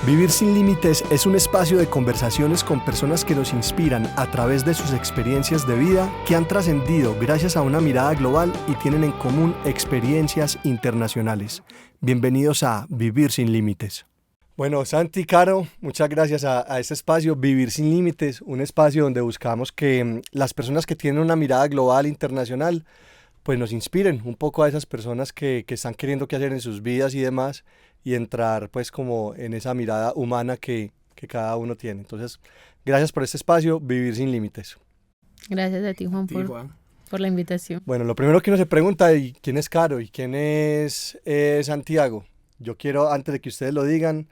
Vivir sin Límites es un espacio de conversaciones con personas que nos inspiran a través de sus experiencias de vida que han trascendido gracias a una mirada global y tienen en común experiencias internacionales. Bienvenidos a Vivir sin Límites. Bueno, Santi, Caro, muchas gracias a este espacio, Vivir sin Límites, un espacio donde buscamos que las personas que tienen una mirada global, internacional, pues nos inspiren un poco a esas personas que están queriendo qué hacer en sus vidas y demás, y entrar pues como en esa mirada humana que cada uno tiene. Entonces, gracias por este espacio, Vivir sin Límites. Gracias a ti, Juan, por la invitación. Bueno, lo primero que uno se pregunta es ¿quién es Caro y quién es Santiago? Yo quiero, antes de que ustedes lo digan,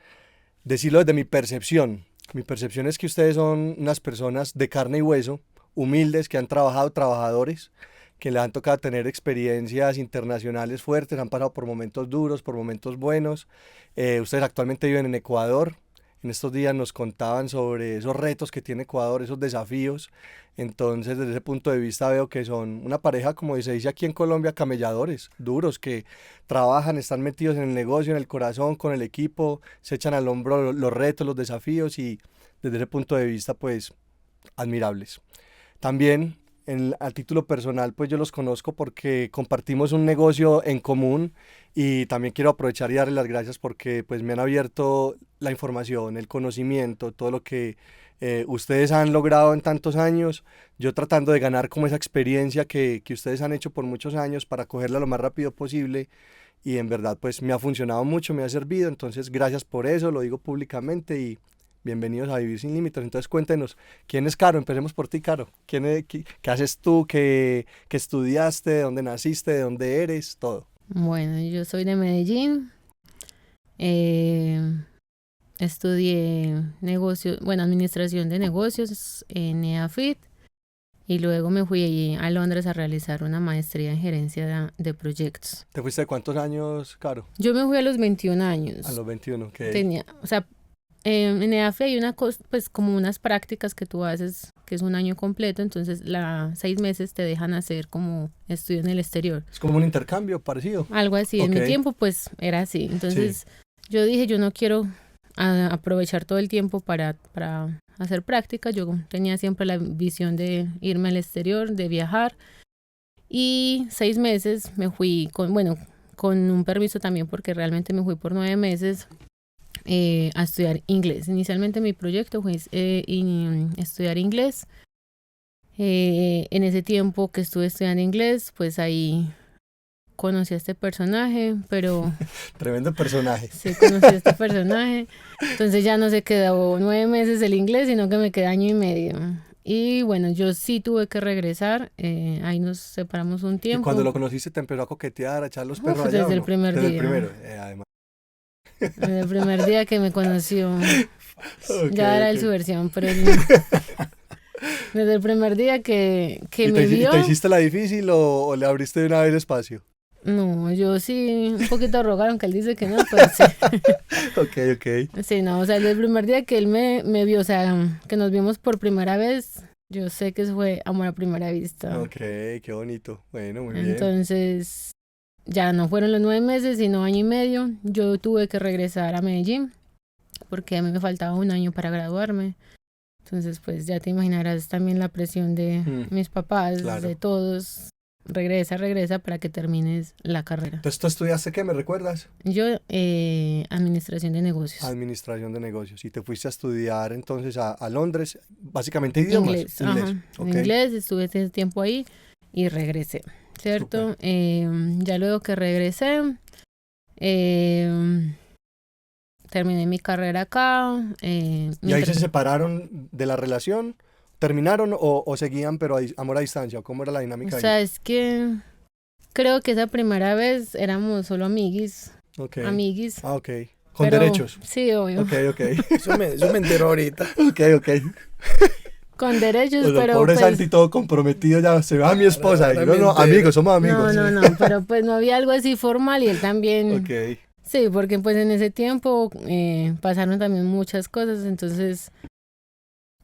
decirlo desde mi percepción. Mi percepción es que ustedes son unas personas de carne y hueso, humildes, que han trabajado, trabajadores, que les han tocado tener experiencias internacionales fuertes, han pasado por momentos duros, por momentos buenos. Ustedes actualmente viven en Ecuador. En estos días nos contaban sobre esos retos que tiene Ecuador, esos desafíos. Entonces, desde ese punto de vista veo que son una pareja, como se dice aquí en Colombia, camelladores, duros, que trabajan, están metidos en el negocio, en el corazón, con el equipo, se echan al hombro los retos, los desafíos y desde ese punto de vista, pues, admirables. También a título personal, pues yo los conozco porque compartimos un negocio en común y también quiero aprovechar y darles las gracias porque pues me han abierto la información, el conocimiento, todo lo que ustedes han logrado en tantos años, yo tratando de ganar como esa experiencia que ustedes han hecho por muchos años para cogerla lo más rápido posible y en verdad pues me ha funcionado mucho, me ha servido, entonces gracias por eso, lo digo públicamente y bienvenidos a Vivir sin Límites. Entonces cuéntenos, ¿quién es Caro? Empecemos por ti, Caro. ¿Qué haces tú? ¿Qué estudiaste? ¿De dónde naciste? ¿De dónde eres? Todo. Bueno, yo soy de Medellín. Estudié negocios, administración de negocios en EAFIT y luego me fui a Londres a realizar una maestría en gerencia de proyectos. ¿Te fuiste de cuántos años, Caro? Yo me fui a los 21 años. A los 21, ¿qué? En EAFE hay una cosa, pues como unas prácticas que tú haces, que es un año completo, entonces 6 meses te dejan hacer como estudio en el exterior. Es como un intercambio parecido. Algo así, en mi tiempo pues era así. Entonces yo dije, yo no quiero aprovechar todo el tiempo para hacer prácticas. Yo tenía siempre la visión de irme al exterior, de viajar. Y 6 meses me fui con un permiso también porque realmente me fui por 9 meses. A estudiar inglés. Inicialmente mi proyecto fue estudiar inglés. En ese tiempo que estuve estudiando inglés, pues ahí conocí a este personaje, pero... Tremendo personaje. Sí, conocí a este personaje. Entonces ya no se quedó 9 meses el inglés, sino que me quedé 1 año y medio. Y bueno, yo sí tuve que regresar. Ahí nos separamos un tiempo. ¿Y cuando lo conociste te empezó a coquetear, a echar los perros allá? Desde el primer día. Desde el primero, además. Desde el primer día que me conoció, ya era su versión, pero desde el primer día que me vio... ¿Te hiciste la difícil o le abriste de una vez espacio? No, yo sí, un poquito rogar, aunque él dice que no, pero sí. Ok. Sí, no, o sea, desde el primer día que él me vio, o sea, que nos vimos por primera vez, yo sé que eso fue amor a primera vista. Ok, qué bonito, bueno, muy bien. Entonces... Ya no fueron los 9 meses, sino 1 año y medio. Yo tuve que regresar a Medellín porque a mí me faltaba 1 año para graduarme. Entonces, pues ya te imaginarás también la presión de mis papás, claro. de todos. Regresa para que termines la carrera. Entonces, ¿tú estudiaste qué? ¿Me recuerdas? Yo, administración de negocios. Administración de negocios. Y te fuiste a estudiar entonces a Londres, básicamente idiomas. Inglés. Okay. Inglés, estuve ese tiempo ahí y regresé. ¿Cierto? Ya luego que regresé, terminé mi carrera acá. ¿Y ahí se separaron de la relación? ¿Terminaron o seguían pero amor a distancia? ¿Cómo era la dinámica? O sea, es que creo que esa primera vez éramos solo amiguis. Okay. Amiguis. Ah, ok. ¿Con derechos? Sí, obvio. Ok. Eso me enteró ahorita. Ok. Con derechos, pero pobre pues, Santi todo comprometido, ya se va a mi esposa. No, amigos, somos amigos. No, pero pues no había algo así formal y él también. Ok. Sí, porque pues en ese tiempo pasaron también muchas cosas, entonces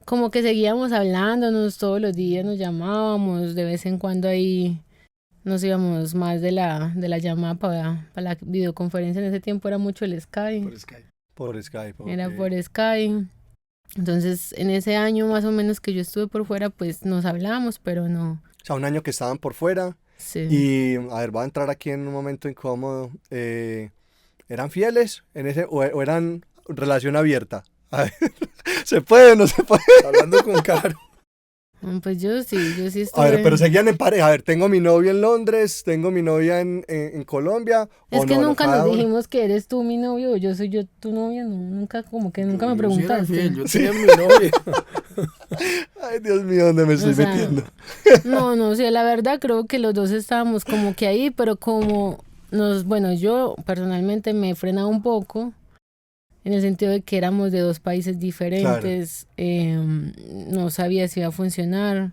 como que seguíamos hablándonos todos los días, nos llamábamos, de vez en cuando ahí nos íbamos más de la llamada para la videoconferencia. En ese tiempo era mucho el Skype. Por Skype. Por Skype. Era Ok. por Skype. Entonces, en ese año más o menos que yo estuve por fuera, pues nos hablamos, pero no. O sea, un año que estaban por fuera. Sí. Y, a ver, voy a entrar aquí en un momento incómodo. ¿Eran fieles en ese o eran relación abierta? A ver, ¿se puede o no se puede? Hablando con Caro. Pues yo sí A ver, estuve. pero seguían en pareja. A ver, tengo mi novio en Londres, tengo mi novia en Colombia. Es ¿O que no? nunca Cada nos uno. dijimos que eres tú mi novio o yo soy yo tu novia, no, nunca como que nunca me Yo sí era preguntaste. fiel, yo tenía mi novia. Ay, Dios mío, ¿dónde me estoy O sea, metiendo? no, sí, la verdad creo que los dos estábamos como que ahí, pero como bueno, yo personalmente me he frenado un poco en el sentido de que éramos de dos países diferentes, no sabía si iba a funcionar,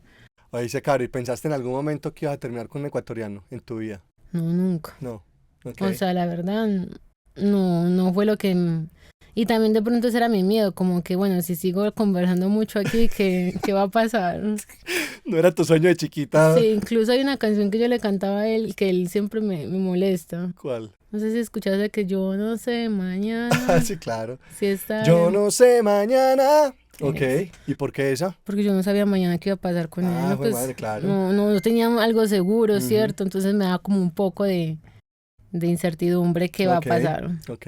Oye, dice Caro, ¿y pensaste en algún momento que ibas a terminar con un ecuatoriano en tu vida? no, nunca. No. Ok. O sea, la verdad, no fue lo que... Y también de pronto ese era mi miedo, como que bueno, si sigo conversando mucho aquí, ¿qué va a pasar? No era tu sueño de chiquita. Sí, incluso hay una canción que yo le cantaba a él, que él siempre me molesta. ¿Cuál? No sé si escuchaste que yo no sé Ah, mañana sí, claro. si está... Yo no sé mañana. Ok. Eso. ¿Y por qué esa? Porque yo no sabía mañana qué iba a pasar con él. Ah, No, jue pues madre, claro. no tenía algo seguro, Ujú. ¿cierto? Entonces me da como un poco de incertidumbre qué va a Ok. pasar. Ok.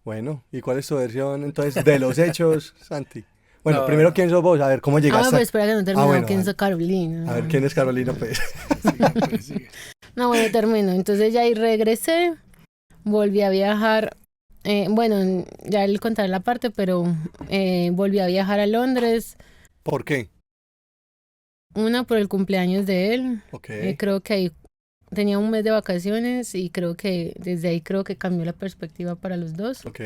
Bueno, ¿y cuál es tu versión entonces de los hechos, Santi? Bueno, No, primero, no. ¿quién sos vos? A ver, ¿cómo Ah, llegaste? pero espera que no he terminado. bueno, ¿Quién dale. es Carolina? A ver, ¿quién es Carolina, pues? Sigue, pues, sigue. No, bueno, termino. Entonces ya ahí regresé, volví a viajar. Bueno, ya le contaré la parte, pero volví a viajar a Londres. ¿Por qué? Una por el cumpleaños de él. Ok. Creo que ahí tenía un mes de vacaciones y creo que desde ahí creo que cambió la perspectiva para los dos. Ok.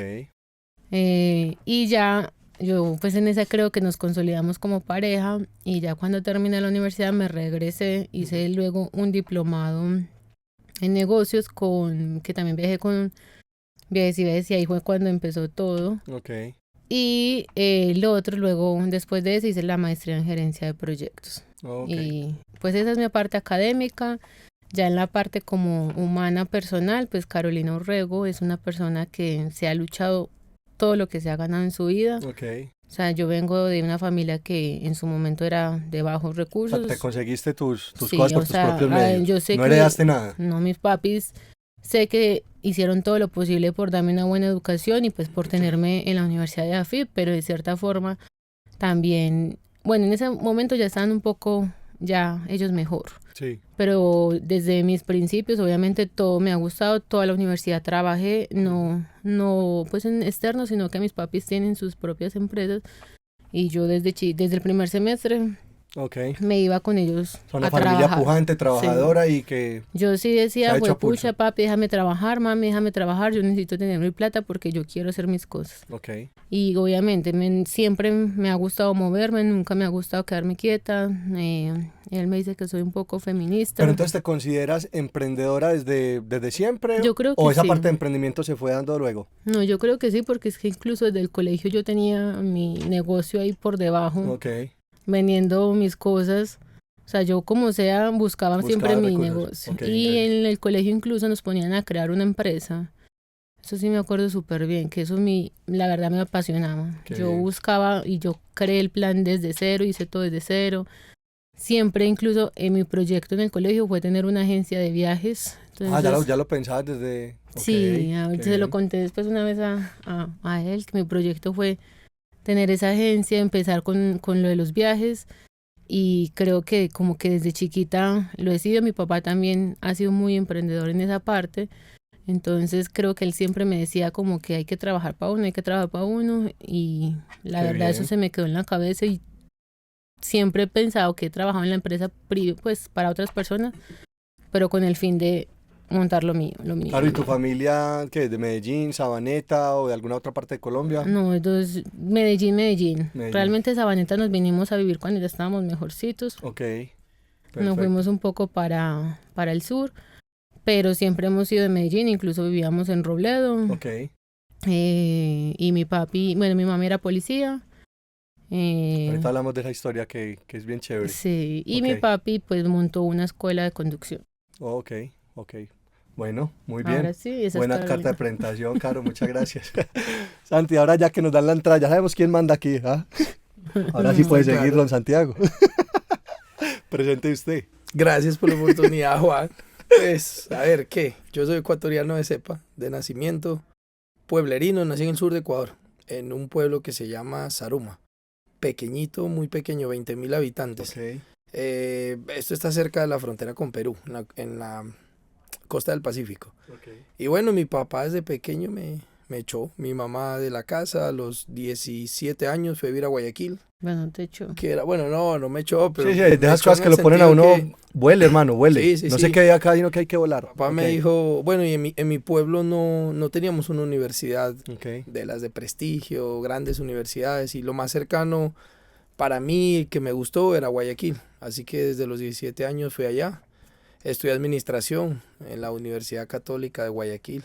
Y ya yo pues en esa creo que nos consolidamos como pareja y ya cuando terminé la universidad me regresé, hice luego un diplomado en negocios que también viajé con Viajes y Viajes y ahí fue cuando empezó todo. Ok. Y lo otro luego después de eso hice la maestría en gerencia de proyectos. Ok. Y pues esa es mi parte académica. Ya en la parte como humana personal, pues Carolina Urrego es una persona que se ha luchado todo lo que se ha ganado en su vida. Ok. O sea, yo vengo de una familia que en su momento era de bajos O sea, recursos. te conseguiste tus Sí, cosas por o tus sea, propios medios. yo sé No que heredaste nada. no, mis papis sé que hicieron todo lo posible por darme una buena educación y pues por tenerme en la Universidad de AFIP, pero de cierta forma también, bueno, en ese momento ya estaban un poco ya ellos mejor. Sí. Pero desde mis principios, obviamente todo me ha gustado, toda la universidad trabajé, no pues en externo, sino que mis papis tienen sus propias empresas y yo desde el primer semestre Ok. me iba con ellos Son a una familia trabajar. pujante, Sí. trabajadora y que Yo sí se ha decía, hecho a pucha, pulso. papi, déjame trabajar, mami, déjame trabajar, yo necesito tener mi plata porque yo quiero hacer mis cosas. Ok. Y obviamente siempre me ha gustado moverme, nunca me ha gustado quedarme quieta. Él me dice que soy un poco feminista. Pero entonces, ¿te consideras emprendedora desde siempre? Yo creo ¿O que esa sí. parte de emprendimiento se fue dando luego? No, yo creo que sí, porque es que incluso desde el colegio yo tenía mi negocio ahí por debajo, Ok. vendiendo mis cosas. O sea, yo como sea buscaba siempre Buscaba mi recursos. negocio. Ok, Y entiendo. en el colegio incluso nos ponían a crear una empresa. Eso sí me acuerdo súper bien, que eso la verdad me apasionaba. Qué Yo bien. buscaba y yo creé el plan desde cero, hice todo desde cero. Siempre incluso en mi proyecto en el colegio fue tener una agencia de viajes. Entonces, Ya lo pensabas desde... Ok, sí, qué se lo bien. conté después una vez a él, que mi proyecto fue tener esa agencia, empezar con lo de los viajes y creo que como que desde chiquita lo he sido, mi papá también ha sido muy emprendedor en esa parte, entonces creo que él siempre me decía como que hay que trabajar para uno, hay que trabajar para uno y la Qué verdad eso bien. se me quedó en la cabeza y siempre he pensado que he trabajado en la empresa pues para otras personas, pero con el fin de montar lo mío, lo mío. Claro, lo ¿y tu mío. familia qué? ¿De Medellín, Sabaneta o de alguna otra parte de Colombia? No, entonces Medellín. Medellín. Realmente Sabaneta nos vinimos a vivir cuando ya estábamos mejorcitos. Ok, Nos perfecto. fuimos un poco para el sur, pero siempre hemos sido de Medellín, incluso vivíamos en Robledo. Ok, Y mi papi, bueno, mi mamá era policía. ahorita hablamos de esa historia que es bien chévere. Sí, y mi Ok. papi pues montó una escuela de conducción. Ok. Bueno, muy bien. Ahora sí, esa Buena está carta de bien. presentación, Caro, muchas gracias. Santi, ahora ya que nos dan la entrada, ya sabemos quién manda aquí, ¿ah? Ahora sí Está puede seguir, claro. don Santiago. Presente usted. Gracias por la oportunidad, Juan. Pues, a ver, ¿qué? Yo soy ecuatoriano de cepa, de nacimiento, pueblerino, nací en el sur de Ecuador, en un pueblo que se llama Zaruma. Pequeñito, muy pequeño, 20.000 habitantes. Ok. Esto está cerca de la frontera con Perú, en la costa del Pacífico. Ok. Y bueno, mi papá desde pequeño me echó. Mi mamá de la casa a los 17 años fue a vivir a Guayaquil. Bueno, te echo. Que era, bueno, no me echó, pero Sí, sí, me de esas echó cosas en que el lo ponen a sentido uno, que vuele, hermano, vuele. Sí, sí, no sí. se quede acá, sino que hay que volar. papá me Ok. dijo, bueno, y en mi pueblo no teníamos una universidad Ok. de las de prestigio, grandes universidades, y lo más cercano para mí que me gustó era Guayaquil. Así que desde los 17 años fui allá. Estudié administración en la Universidad Católica de Guayaquil.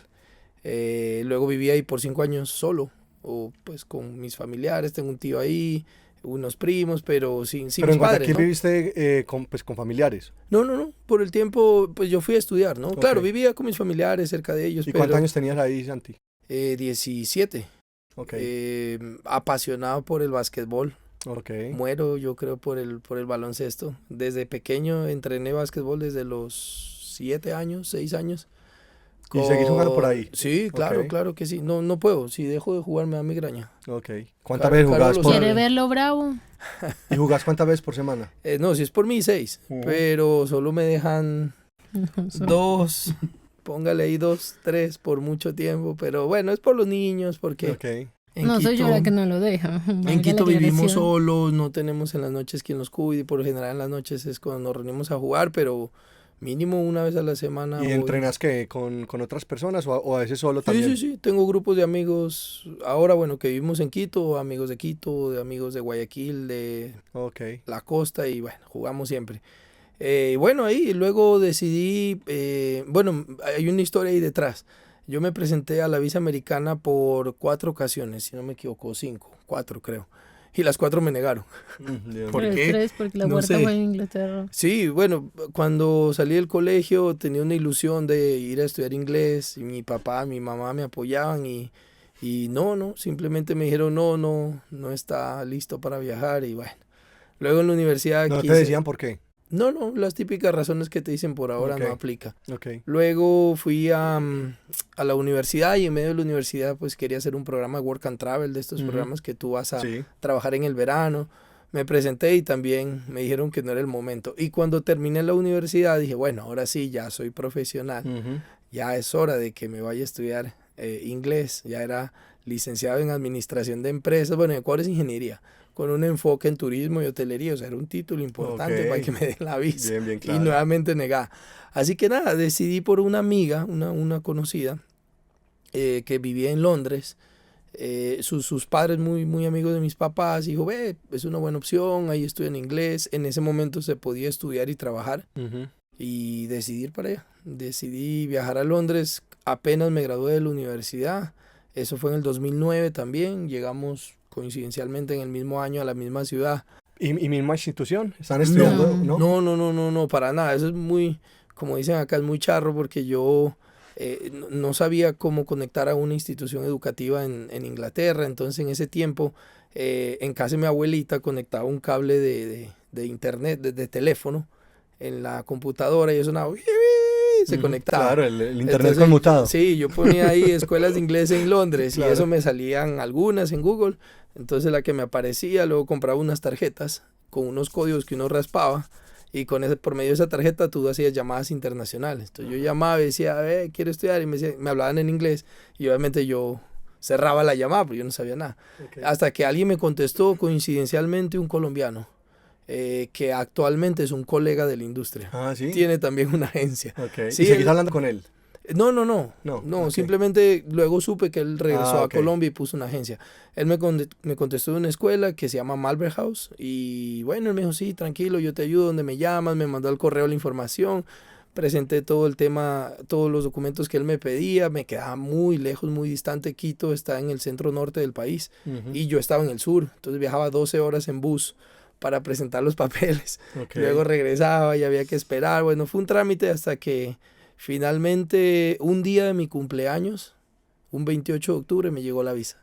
Luego viví ahí por 5 años solo, o pues con mis familiares, tengo un tío ahí, unos primos, pero sin Pero mis en padres, Guayaquil ¿no? viviste con familiares. No, por el tiempo, pues yo fui a estudiar, ¿no? Claro, Ok. vivía con mis familiares cerca de ellos, ¿Y pero cuántos años tenías ahí, Santi? 17, Ok. apasionado por el básquetbol. Ok. Muero, yo creo, por el baloncesto. Desde pequeño entrené básquetbol desde los 7 años, 6 años. ¿Y seguís jugando por ahí? Sí, claro, Ok. claro que sí. No puedo. Si dejo de jugar me da migraña. Ok. ¿Cuántas Caro- veces Caro jugás lo por... sabe. ¿Quiere verlo bravo? ¿Y jugás cuántas veces por semana? No, si es por mí, 6. Ujú. Pero solo me dejan 2. Póngale ahí 2, 3 por mucho tiempo. Pero bueno, es por los niños, porque Ok. en No, soy yo la Quito- que no lo deja. En Valga Quito la vivimos aclaración. solos, no tenemos en las noches quien nos cuide, y por lo general en las noches es cuando nos reunimos a jugar, pero mínimo una vez a la semana ¿Y voy. entrenas qué? ¿Con otras personas o a veces solo Sí, también? sí, tengo grupos de amigos, ahora bueno, que vivimos en Quito, amigos de Quito, de amigos de Guayaquil, de Ok. la costa, y bueno, jugamos siempre. Y bueno, ahí luego decidí, bueno, hay una historia ahí detrás. Yo me presenté a la visa americana por 4 ocasiones, si no me equivoco, 5, 4 creo. Y las 4 me negaron. Dios ¿Por mío. Tres, qué? tres, porque la No cuarta sé. fue en Inglaterra. Sí, bueno, cuando salí del colegio tenía una ilusión de ir a estudiar inglés, y mi papá, mi mamá me apoyaban, y no, simplemente me dijeron no está listo para viajar, y bueno. Luego en la universidad No te quise... decían por qué. No, las típicas razones que te dicen por ahora Ok. no aplica. Ok. Luego fui a la universidad, y en medio de la universidad pues quería hacer un programa de Work and Travel, de estos Ujú. programas que tú vas a Sí. trabajar en el verano. Me presenté y también me dijeron que no era el momento. Y cuando terminé la universidad dije, bueno, ahora sí, ya soy profesional. Ujú. Ya es hora de que me vaya a estudiar inglés. Ya era licenciado en administración de empresas. Bueno, en Ecuador es ingeniería, con un enfoque en turismo y hotelería. O sea, era un título importante Ok. para que me den la visa. Bien, Y claro. nuevamente negada. Así que nada, decidí por una amiga, una conocida, que vivía en Londres. Sus padres muy amigos de mis papás, dijo, ve, es una buena opción, ahí estudian inglés. En ese momento se podía estudiar y trabajar, Ujú. y decidí ir para allá. Decidí viajar a Londres apenas me gradué de la universidad. Eso fue en el 2009 también. Llegamos coincidencialmente en el mismo año a la misma ciudad. ¿Y misma institución? ¿Están estudiando? No. No, para nada. Eso es muy, como dicen acá, es muy charro, porque yo no sabía cómo conectar a una institución educativa en Inglaterra. Entonces en ese tiempo, en casa de mi abuelita, conectaba un cable de internet, de teléfono, en la computadora, y eso sonaba, se Ujú. conectaba. Claro, el internet Entonces, conmutado. Sí, yo ponía ahí escuelas de inglés en Londres, Claro. y eso me salían algunas en Google. Entonces la que me aparecía, luego compraba unas tarjetas con unos códigos que uno raspaba, y por medio de esa tarjeta tú hacías llamadas internacionales. Entonces yo llamaba y decía, quiero estudiar, y me hablaban en inglés, y obviamente yo cerraba la llamada porque yo no sabía nada. Ok. Hasta que alguien me contestó, coincidencialmente un colombiano, que actualmente es un colega de la industria. Ah, sí. Tiene también una agencia. Ok. Sí, ¿Y seguís él- hablando con él? No, No, ok. simplemente luego supe que él regresó Ah, a ok. Colombia y puso una agencia. Él me contestó de una escuela que se llama Malvern House, y bueno, él me dijo, sí, tranquilo, yo te ayudo donde me llamas. Me mandó al correo la información, presenté todo el tema, todos los documentos que él me pedía. Me quedaba muy lejos, muy distante. Quito está en el centro norte del país, Ujú. y yo estaba en el sur, entonces viajaba 12 horas en bus para presentar los papeles. Ok. Luego regresaba y había que esperar. Bueno, fue un trámite hasta que Finalmente, un día de mi cumpleaños, un 28 de octubre, me llegó la visa.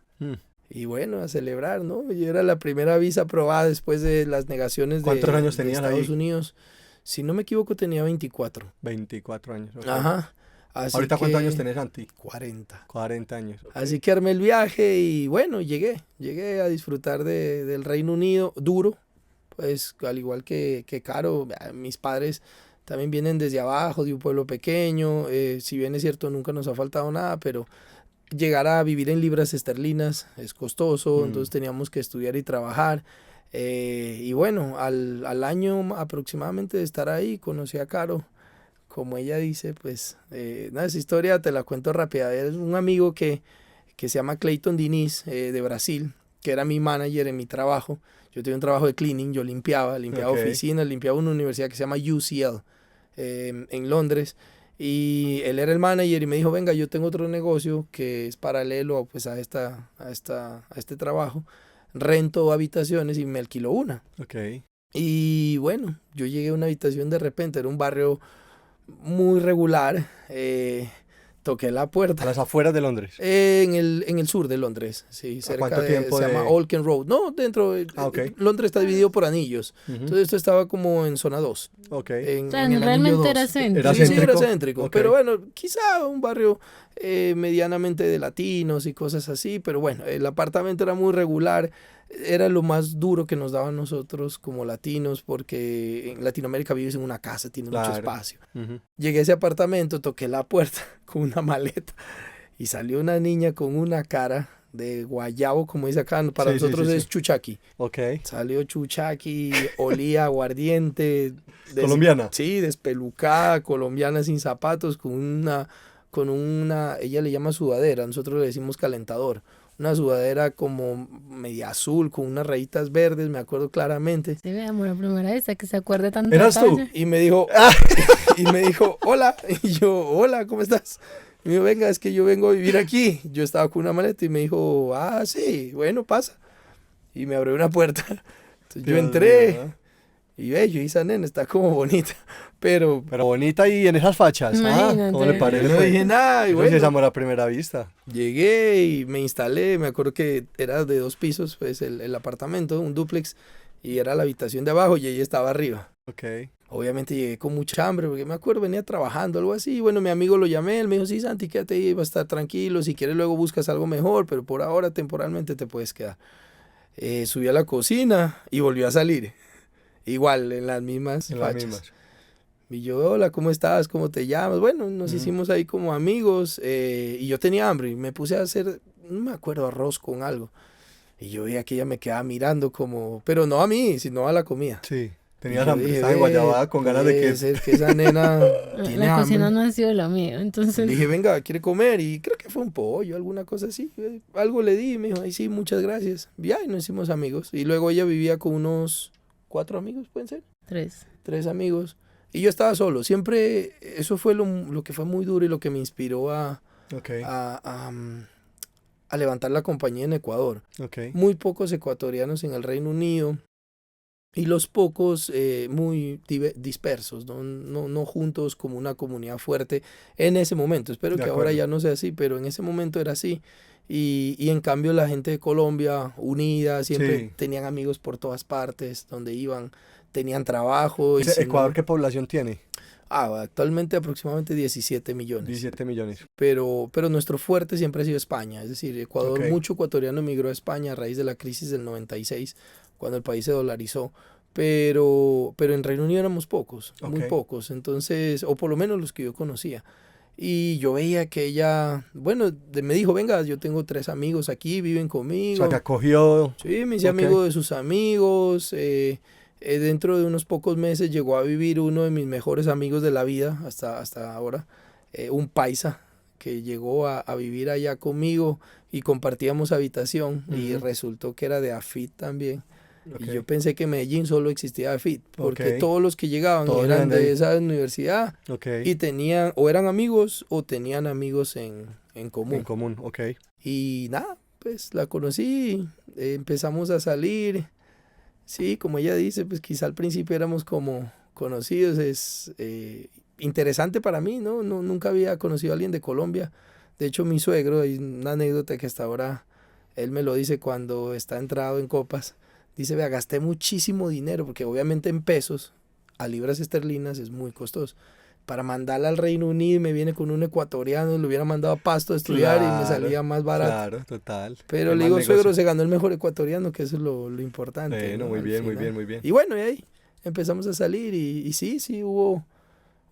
Y bueno, a celebrar, ¿no? Yo era la primera visa aprobada después de las negaciones ¿Cuántos años de tenías Estados ahí? Unidos. Si no me equivoco, tenía 24. 24 años. Okay. Ajá. Así ¿Ahorita que, cuántos años tenés, Santi? 40. 40 años. Okay. Así que armé el viaje y bueno, llegué a disfrutar del Reino Unido, duro, pues al igual que Caro, mis padres también vienen desde abajo, de un pueblo pequeño, si bien es cierto nunca nos ha faltado nada, pero llegar a vivir en libras esterlinas es costoso, entonces teníamos que estudiar y trabajar. Y bueno, al año aproximadamente de estar ahí, conocí a Caro. Como ella dice, pues, esa historia te la cuento rápida. Es un amigo que se llama Clayton Diniz, de Brasil, que era mi manager en mi trabajo. Yo tenía un trabajo de cleaning, yo limpiaba oficinas, limpiaba una universidad que se llama UCL, en Londres. Y él era el manager y me dijo, venga, yo tengo otro negocio que es paralelo pues, a este trabajo. Rento habitaciones y me alquiló una. Okay. Y bueno, yo llegué a una habitación de repente, era un barrio muy regular, toqué la puerta. ¿A las afueras de Londres? En el sur de Londres, sí, cerca ¿Cuánto tiempo se llama Olken Road. No, dentro, okay. Londres está dividido por anillos, entonces esto estaba como en zona 2. Okay. En el realmente era céntrico. Sí, era céntrico, okay. Pero bueno, quizá un barrio medianamente de latinos y cosas así, pero bueno, el apartamento era muy regular, era lo más duro que nos daban nosotros como latinos, porque en Latinoamérica vives en una casa, tienes mucho espacio. Llegué a ese apartamento, toqué la puerta con una maleta y salió una niña con una cara de guayabo, como dice acá, para nosotros es chuchaqui. Okay. Salió chuchaqui, olía aguardiente. ¿Colombiana? Sí, despelucada, colombiana sin zapatos, con una, ella le llama sudadera, nosotros le decimos calentador. Una sudadera como media azul, con unas rayitas verdes, me acuerdo claramente. Sí, veamos, la primera vez que se acuerde tanto. ¿Eras tú? Y me dijo, hola. Y yo, hola, ¿cómo estás? Y me dijo, venga, es que yo vengo a vivir aquí. Yo estaba con una maleta y me dijo, sí, bueno, pasa. Y me abrió una puerta. Entonces yo entré y yo, esa nena está como bonita. Pero bonita y en esas fachas. ¿Cómo le parece? Yo no dije nada. Y bueno, sí es amor a primera vista. Llegué y me instalé. Me acuerdo que era de 2 pisos, pues el apartamento, un dúplex. Y era la habitación de abajo y ella estaba arriba. Okay. Obviamente llegué con mucha hambre, porque me acuerdo, venía trabajando, algo así. Bueno, mi amigo lo llamé, él me dijo, sí, Santi, quédate ahí, va a estar tranquilo. Si quieres luego buscas algo mejor, pero por ahora temporalmente te puedes quedar. Subí a la cocina y volvió a salir. Igual, en las mismas fachas. Y yo, hola, ¿cómo estás? ¿Cómo te llamas? Bueno, nos hicimos ahí como amigos, y yo tenía hambre y me puse a hacer, no me acuerdo, arroz con algo. Y yo veía que ella me quedaba mirando como, pero no a mí, sino a la comida. Sí, tenías hambre, estaba en Guayabada con ganas de que... ser que esa nena tiene la cocina hambre. no ha sido lo mío, entonces... Dije, venga, ¿quiere comer? Y creo que fue un pollo, alguna cosa así. Algo le di y me dijo, ay, sí, muchas gracias. Y ya, y nos hicimos amigos. Y luego ella vivía con unos 4 amigos, ¿pueden ser? 3 amigos. Y yo estaba solo. Siempre, eso fue lo que fue muy duro y lo que me inspiró a levantar la compañía en Ecuador. Okay. Muy pocos ecuatorianos en el Reino Unido y los pocos muy dispersos, no juntos como una comunidad fuerte en ese momento. Espero que ahora ya no sea así, pero en ese momento era así. Y en cambio la gente de Colombia unida, siempre tenían amigos por todas partes, donde iban, tenían trabajo. ¿Ecuador qué población tiene? Actualmente aproximadamente 17 millones. 17 millones. Pero nuestro fuerte siempre ha sido España. Es decir, Ecuador, mucho ecuatoriano emigró a España a raíz de la crisis del 96, cuando el país se dolarizó. Pero en Reino Unido éramos pocos, muy pocos. Entonces, o por lo menos los que yo conocía. Y yo veía que ella, bueno, me dijo, venga, yo tengo 3 amigos aquí, viven conmigo. O sea, te acogió. Sí, me hice amigo de sus amigos. Dentro de unos pocos meses llegó a vivir uno de mis mejores amigos de la vida hasta ahora, un paisa que llegó a vivir allá conmigo y compartíamos habitación y resultó que era de AFIT también. Y yo pensé que en Medellín solo existía AFIT, porque todos los que llegaban eran de esa universidad y tenían, o eran amigos o tenían amigos en común. En común, Y nada, pues la conocí, empezamos a salir. Sí, como ella dice, pues quizá al principio éramos como conocidos, interesante para mí, ¿no? Nunca había conocido a alguien de Colombia. De hecho, mi suegro, hay una anécdota que hasta ahora él me lo dice cuando está entrado en copas. Dice, vea, gasté muchísimo dinero, porque obviamente en pesos, a libras esterlinas es muy costoso. Para mandarla al Reino Unido me viene con un ecuatoriano, lo hubiera mandado a Pasto a estudiar y me salía más barato. Claro, total. Pero le digo, suegro, se ganó el mejor ecuatoriano, que eso es lo importante. Bueno, ¿no? muy Al bien, muy final. bien, muy bien. Y bueno, y ahí empezamos a salir y sí, hubo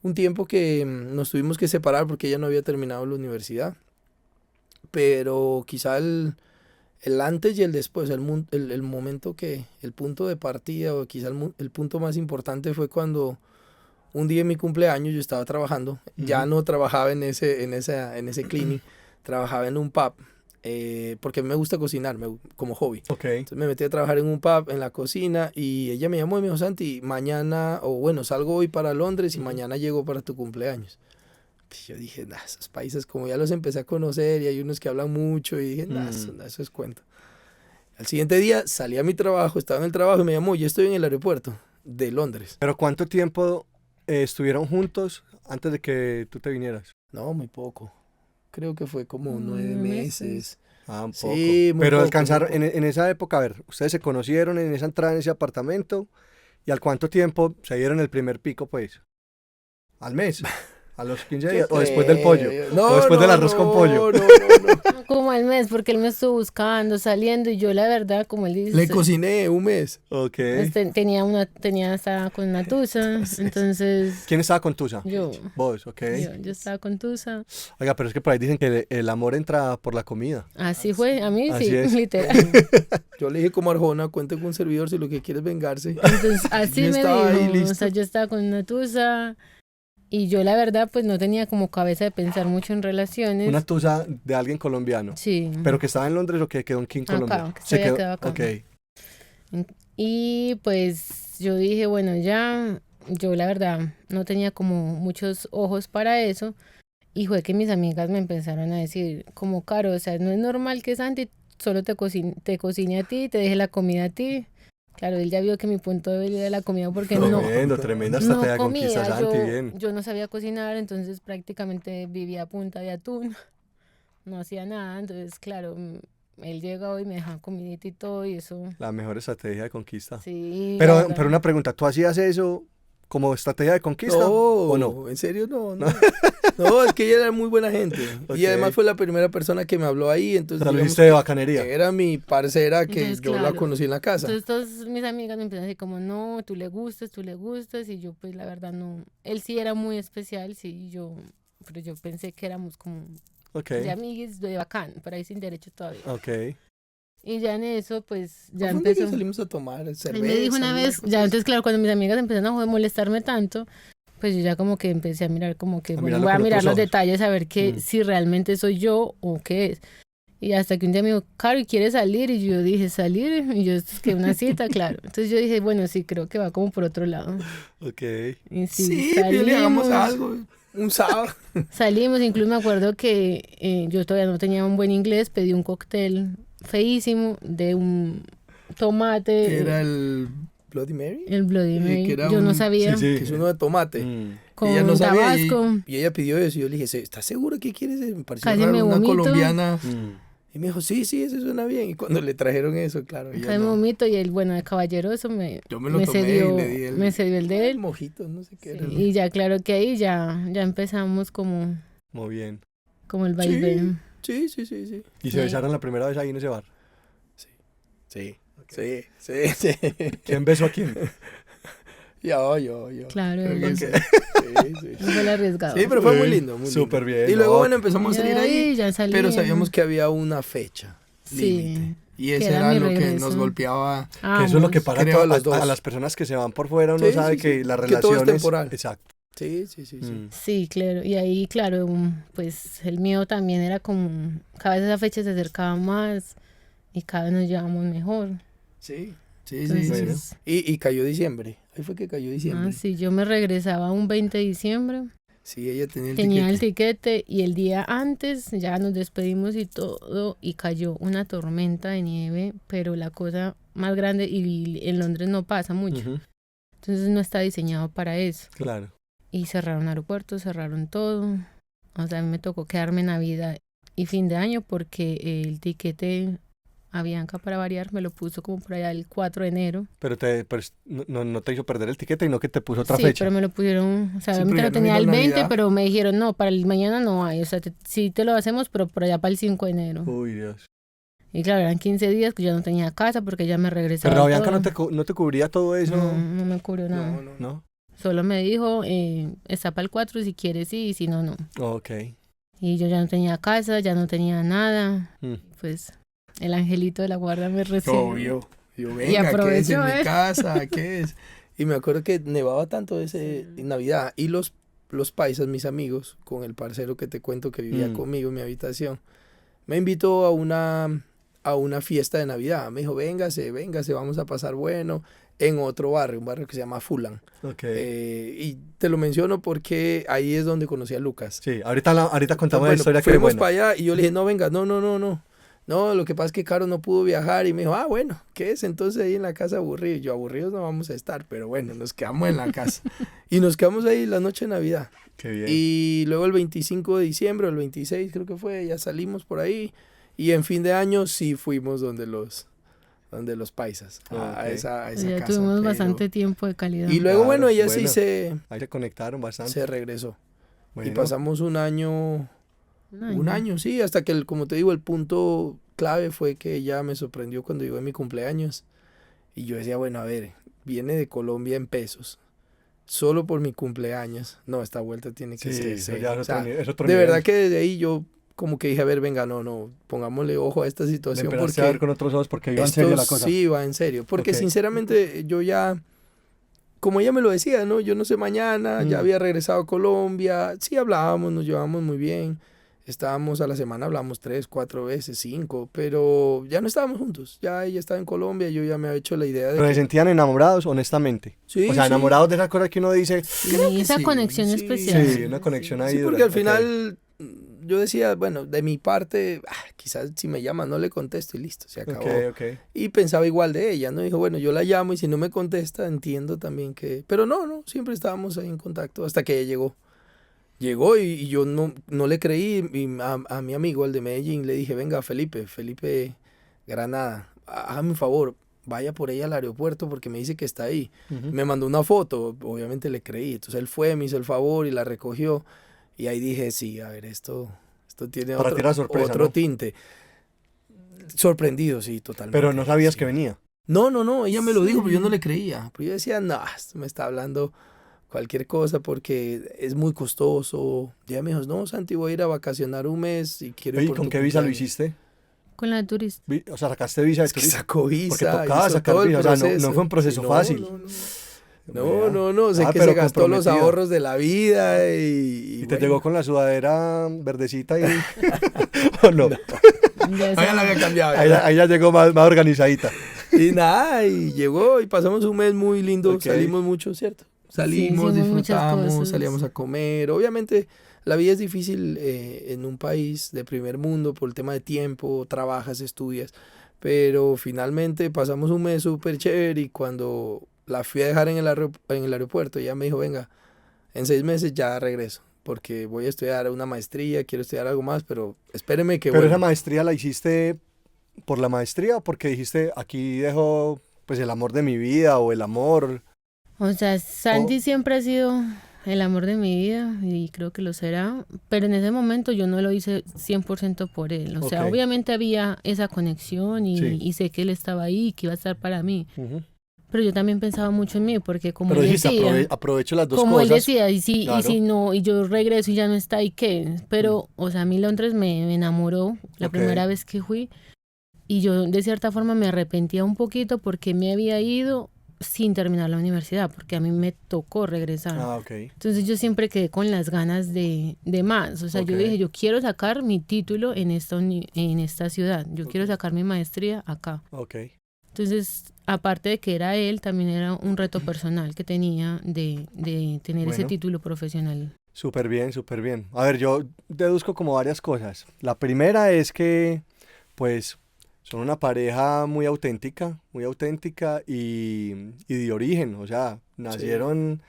un tiempo que nos tuvimos que separar porque ella no había terminado la universidad. Pero quizá el antes y el después, el momento el punto de partida o quizá el punto más importante fue cuando un día en mi cumpleaños yo estaba trabajando, ya no trabajaba en ese clinic, trabajaba en un pub, porque a mí me gusta cocinar como hobby. Okay. Entonces me metí a trabajar en un pub, en la cocina, y ella me llamó y me dijo, Santi, mañana, o bueno, salgo hoy para Londres y mañana llego para tu cumpleaños. Pues yo dije, esos países como ya los empecé a conocer y hay unos que hablan mucho, y dije, eso es cuento. Al siguiente día salí a mi trabajo, estaba en el trabajo y me llamó, yo estoy en el aeropuerto de Londres. ¿Pero cuánto tiempo estuvieron juntos antes de que tú te vinieras? No, muy poco. Creo que fue como 9 meses. Ah, un poco. Sí, muy pero poco, alcanzar muy poco. En esa época, a ver, ustedes se conocieron en esa entrada en ese apartamento, ¿y al cuánto tiempo se dieron el primer pico, pues? ¿Al mes? ¿A los 15 días? ¿O después del pollo? ¿O después del arroz con pollo? No. Como al mes, porque él me estuvo buscando, saliendo, y yo la verdad, como él dice... Le cociné un mes. Ok. Estaba con una tusa, entonces... ¿Quién estaba con Tusa? Yo. Vos, ok. Yo estaba con tusa. Oiga, pero es que por ahí dicen que el amor entra por la comida. Así fue, a mí Así sí, es. literal. Yo le dije como Arjona, cuente con un servidor si lo que quiere es vengarse. Entonces, así Yo me estaba ahí dijo, listo. o sea, yo estaba con una tusa y yo la verdad pues no tenía como cabeza de pensar mucho en relaciones. Una Tusa de alguien colombiano. Sí. ¿Pero que estaba en Londres o que quedó aquí en Colombia? Acá, que se había quedado acá. Ok. Y pues yo dije, bueno, ya, yo la verdad no tenía como muchos ojos para eso. Y fue que mis amigas me empezaron a decir, como, Caro, o sea, no es normal que Santi solo te cocine a ti, te deje la comida a ti. Claro, él ya vio que mi punto débil era la comida porque Tremenda estrategia de conquista, comía, Santi, bien. yo no sabía cocinar, entonces prácticamente vivía a punta de atún, no hacía nada, entonces claro, él llegaba y me dejaba comidita y todo y eso. La mejor estrategia de conquista. Sí. Pero una pregunta, ¿tú hacías eso como estrategia de conquista o no? En serio no. No, es que ella era muy buena gente. Okay. Y además fue la primera persona que me habló ahí. Entonces, lo hiciste de bacanería. Era mi parcera que entonces, yo la conocí en la casa. Entonces todas mis amigas me empezaron a decir como, no, tú le gustas. Y yo pues la verdad no. Él sí era muy especial, sí, pero yo pensé que éramos como de amiguis de bacán, por ahí sin derecho todavía. Ok. Y ya en eso, pues, ya ¿Dónde empezó. salimos a tomar cerveza? Él me dijo una vez, ya entonces, claro, cuando mis amigas empezaron a molestarme tanto, pues yo ya como que empecé a mirar como que, bueno, voy a mirar los detalles a ver si realmente soy yo o qué es. Y hasta que un día me dijo, Caro, ¿y quieres salir? Y yo dije, ¿salir? Y yo, es que una cita, claro. Entonces yo dije, bueno, sí, creo que va como por otro lado. Ok. Y sí, le hagamos algo. Un sábado. Salimos, incluso me acuerdo que yo todavía no tenía un buen inglés, pedí un cóctel feísimo de un tomate. ¿Era el Bloody Mary? El Bloody Mary. Yo no sabía. Sí, que es uno de tomate. Con ella no tabasco. Sabía y ella pidió eso y yo le dije, ¿estás segura que quieres? Me pareció casi raro, me una vomito. colombiana. Y me dijo, sí, eso suena bien. Y cuando le trajeron eso, claro. Casi me vomito y él, bueno, de caballeroso yo me lo tomé y le di me cedió el de él. Mojito, no sé qué era. Y ya claro que ahí ya empezamos como... Muy bien. Como el vaivén. Sí. ¿Y se besaron la primera vez ahí en ese bar? Sí. Okay. Sí. ¿Quién besó a quién? Yo. Claro. Sí. No fue el arriesgado. Sí, pero fue muy lindo. Súper bien. Y luego, bueno, empezamos a salir ahí, pero sabíamos que había una fecha límite. Y ese era lo que nos golpeaba. Que eso es lo que para a las personas que se van por fuera, uno sabe que la relación todo es temporal. Exacto. Sí. Sí, claro. Y ahí, claro, pues el mío también era como... Cada vez esa fecha se acercaba más y cada vez nos llevamos mejor. Sí. Entonces, Y cayó diciembre. Ahí fue que cayó diciembre. Sí, yo me regresaba un 20 de diciembre. Sí, ella tenía el tiquete y el día antes ya nos despedimos y todo y cayó una tormenta de nieve, pero la cosa más grande y en Londres no pasa mucho. Entonces no está diseñado para eso. Claro. y cerraron aeropuertos, cerraron todo. O sea, a mí me tocó quedarme Navidad y fin de año porque el tiquete Avianca, para variar, me lo puso como por allá el 4 de enero. Pero no te hizo perder el tiquete, no que te puso otra Sí, fecha. pero me lo pusieron, o sea, Sí, obviamente pero lo ya no tenía vino el 20, Navidad. pero me dijeron, no, para el mañana no hay, o sea, sí te lo hacemos, pero por allá para el 5 de enero. Uy, Dios. Y claro, eran 15 días que yo no tenía casa porque ya me regresaba Pero Avianca todo. no te cubría todo eso, No me cubrió nada. No, no, no. ¿no? Solo me dijo, está para el 4 si quieres sí, y si no, no. Ok. Y yo ya no tenía casa, ya no tenía nada. Mm. Pues el angelito de la guarda me recibió. Obvio. Yo, Y venga, ¿qué es aprovechó, en mi casa? ¿Qué es? Y me acuerdo que nevaba tanto en Navidad. Y los paisas, mis amigos, con el parcero que te cuento que vivía conmigo en mi habitación, me invitó a una fiesta de Navidad. Me dijo, véngase, vamos a pasar bueno, en otro barrio, un barrio que se llama Fulham. Ok. Y te lo menciono porque ahí es donde conocí a Lucas. Sí, ahorita contamos la Bueno, historia que es fuimos buena. para allá y yo le dije, no, venga, no. No, lo que pasa es que Caro no pudo viajar y me dijo, bueno, ¿qué es? Entonces ahí en la casa aburrido. Y yo, aburridos no vamos a estar, pero bueno, nos quedamos en la casa. Y nos quedamos ahí la noche de Navidad. Qué bien. Y luego el 25 de diciembre, el 26 creo que fue, ya salimos por ahí. Y en fin de año sí fuimos donde los paisas, a Ok. esa Ya casa. tuvimos pero- bastante tiempo de calidad. Y luego, Claro, bueno, ella bueno. sí Ahí se conectaron bastante. se regresó. Y Bueno. pasamos un año, sí, hasta que, como te digo, el punto clave fue que ella me sorprendió cuando llegó en mi cumpleaños. Y yo decía, bueno, a ver, viene de Colombia en pesos, solo por mi cumpleaños. No, esta vuelta tiene que Sí, ser eso seria. ya O sea, es otro de nivel. verdad que desde ahí yo como que dije, a ver, venga, no, pongámosle ojo a esta Le situación empezaste a ver porque con otros ojos porque iba en esto serio la cosa. sí va en serio. Porque Ok. sinceramente yo ya, como ella me lo decía, ¿no? Yo no sé mañana, ya había regresado a Colombia, sí hablábamos, nos llevábamos muy bien. Estábamos a la semana, hablamos 3, 4 veces, 5, pero ya no estábamos juntos. Ya ella estaba en Colombia, yo ya me había hecho la idea de Pero se que... sentían enamorados, honestamente. Sí, O sea, sí. enamorados de esa cosa que uno dice. Sí, esa sí, conexión sí, especial. Sí, una conexión ahí Sí, dura. porque al Ok. final yo decía, bueno, de mi parte, quizás si me llama no le contesto y listo, se acabó. Ok. Y pensaba igual de ella, ¿no? Dijo, bueno, yo la llamo y si no me contesta, entiendo también que... Pero no, siempre estábamos ahí en contacto hasta que ella llegó. Llegó y yo no le creí y a mi amigo, el de Medellín, le dije, venga, Felipe Granada, hágame un favor, vaya por ella al aeropuerto porque me dice que está ahí. Ujú. Me mandó una foto, obviamente le creí. Entonces él fue, me hizo el favor y la recogió. Y ahí dije, sí, a ver, esto tiene Para ti era sorpresa, otro ¿no? tinte. Sorprendido, sí, totalmente. Pero no sabías sí. que venía. No, ella me lo dijo, pero yo no le creía. Pero yo decía, no, esto me está hablando cualquier cosa porque es muy costoso. Y ella me dijo, no, Santi, voy a ir a vacacionar un mes y quiero ir ¿Y por con tu qué visa lo cumpleaños". hiciste? Con la de turista. O sea, sacaste visa de Es que turista. sacó visa. Porque tocaba hizo sacar todo el visa, o sea, no proceso. fue un proceso Sí, fácil. No, sé Ah, que pero se gastó los comprometido. ahorros de la vida y Y te bueno. llegó con la sudadera verdecita y... ¿O no? Ya Ahí ya la había cambiado. Ahí ya llegó más organizadita. Y nada, y llegó y pasamos un mes muy lindo, Ok. salimos mucho, ¿cierto? Salimos, hicimos muchas disfrutamos, cosas. salíamos a comer. Obviamente la vida es difícil en un país de primer mundo por el tema de tiempo, trabajas, estudias, pero finalmente pasamos un mes súper chévere y cuando la fui a dejar en el aeropuerto, ella me dijo, venga, en 6 meses ya regreso, porque voy a estudiar una maestría, quiero estudiar algo más, pero espéreme que Pero esa vuelva. maestría la hiciste por la maestría o porque dijiste, aquí dejo pues el amor de mi vida o el amor. O sea, Santi siempre ha sido el amor de mi vida y creo que lo será, pero en ese momento yo no lo hice 100% por él. O sea, Ok. obviamente había esa conexión Sí. y sé que él estaba ahí y que iba a estar para mí, Ujú. pero yo también pensaba mucho en mí porque como Pero él dijiste, decía, aprovecho las dos como cosas. él decía, y Claro. si no, y yo regreso y ya no está, ¿y qué? Pero, o sea, a mí Londres me enamoró la Ok. primera vez que fui y yo de cierta forma me arrepentía un poquito porque me había ido sin terminar la universidad, porque a mí me tocó regresar. Ah, ok. Entonces yo siempre quedé con las ganas de más. O sea, Ok. yo dije, yo quiero sacar mi título en esta ciudad. Yo quiero sacar mi maestría acá. Ok. Entonces, aparte de que era él, también era un reto personal que tenía de tener ese Bueno. título profesional. Súper bien, súper bien. A ver, yo deduzco como varias cosas. La primera es que, pues, son una pareja muy auténtica y de origen. O sea, nacieron,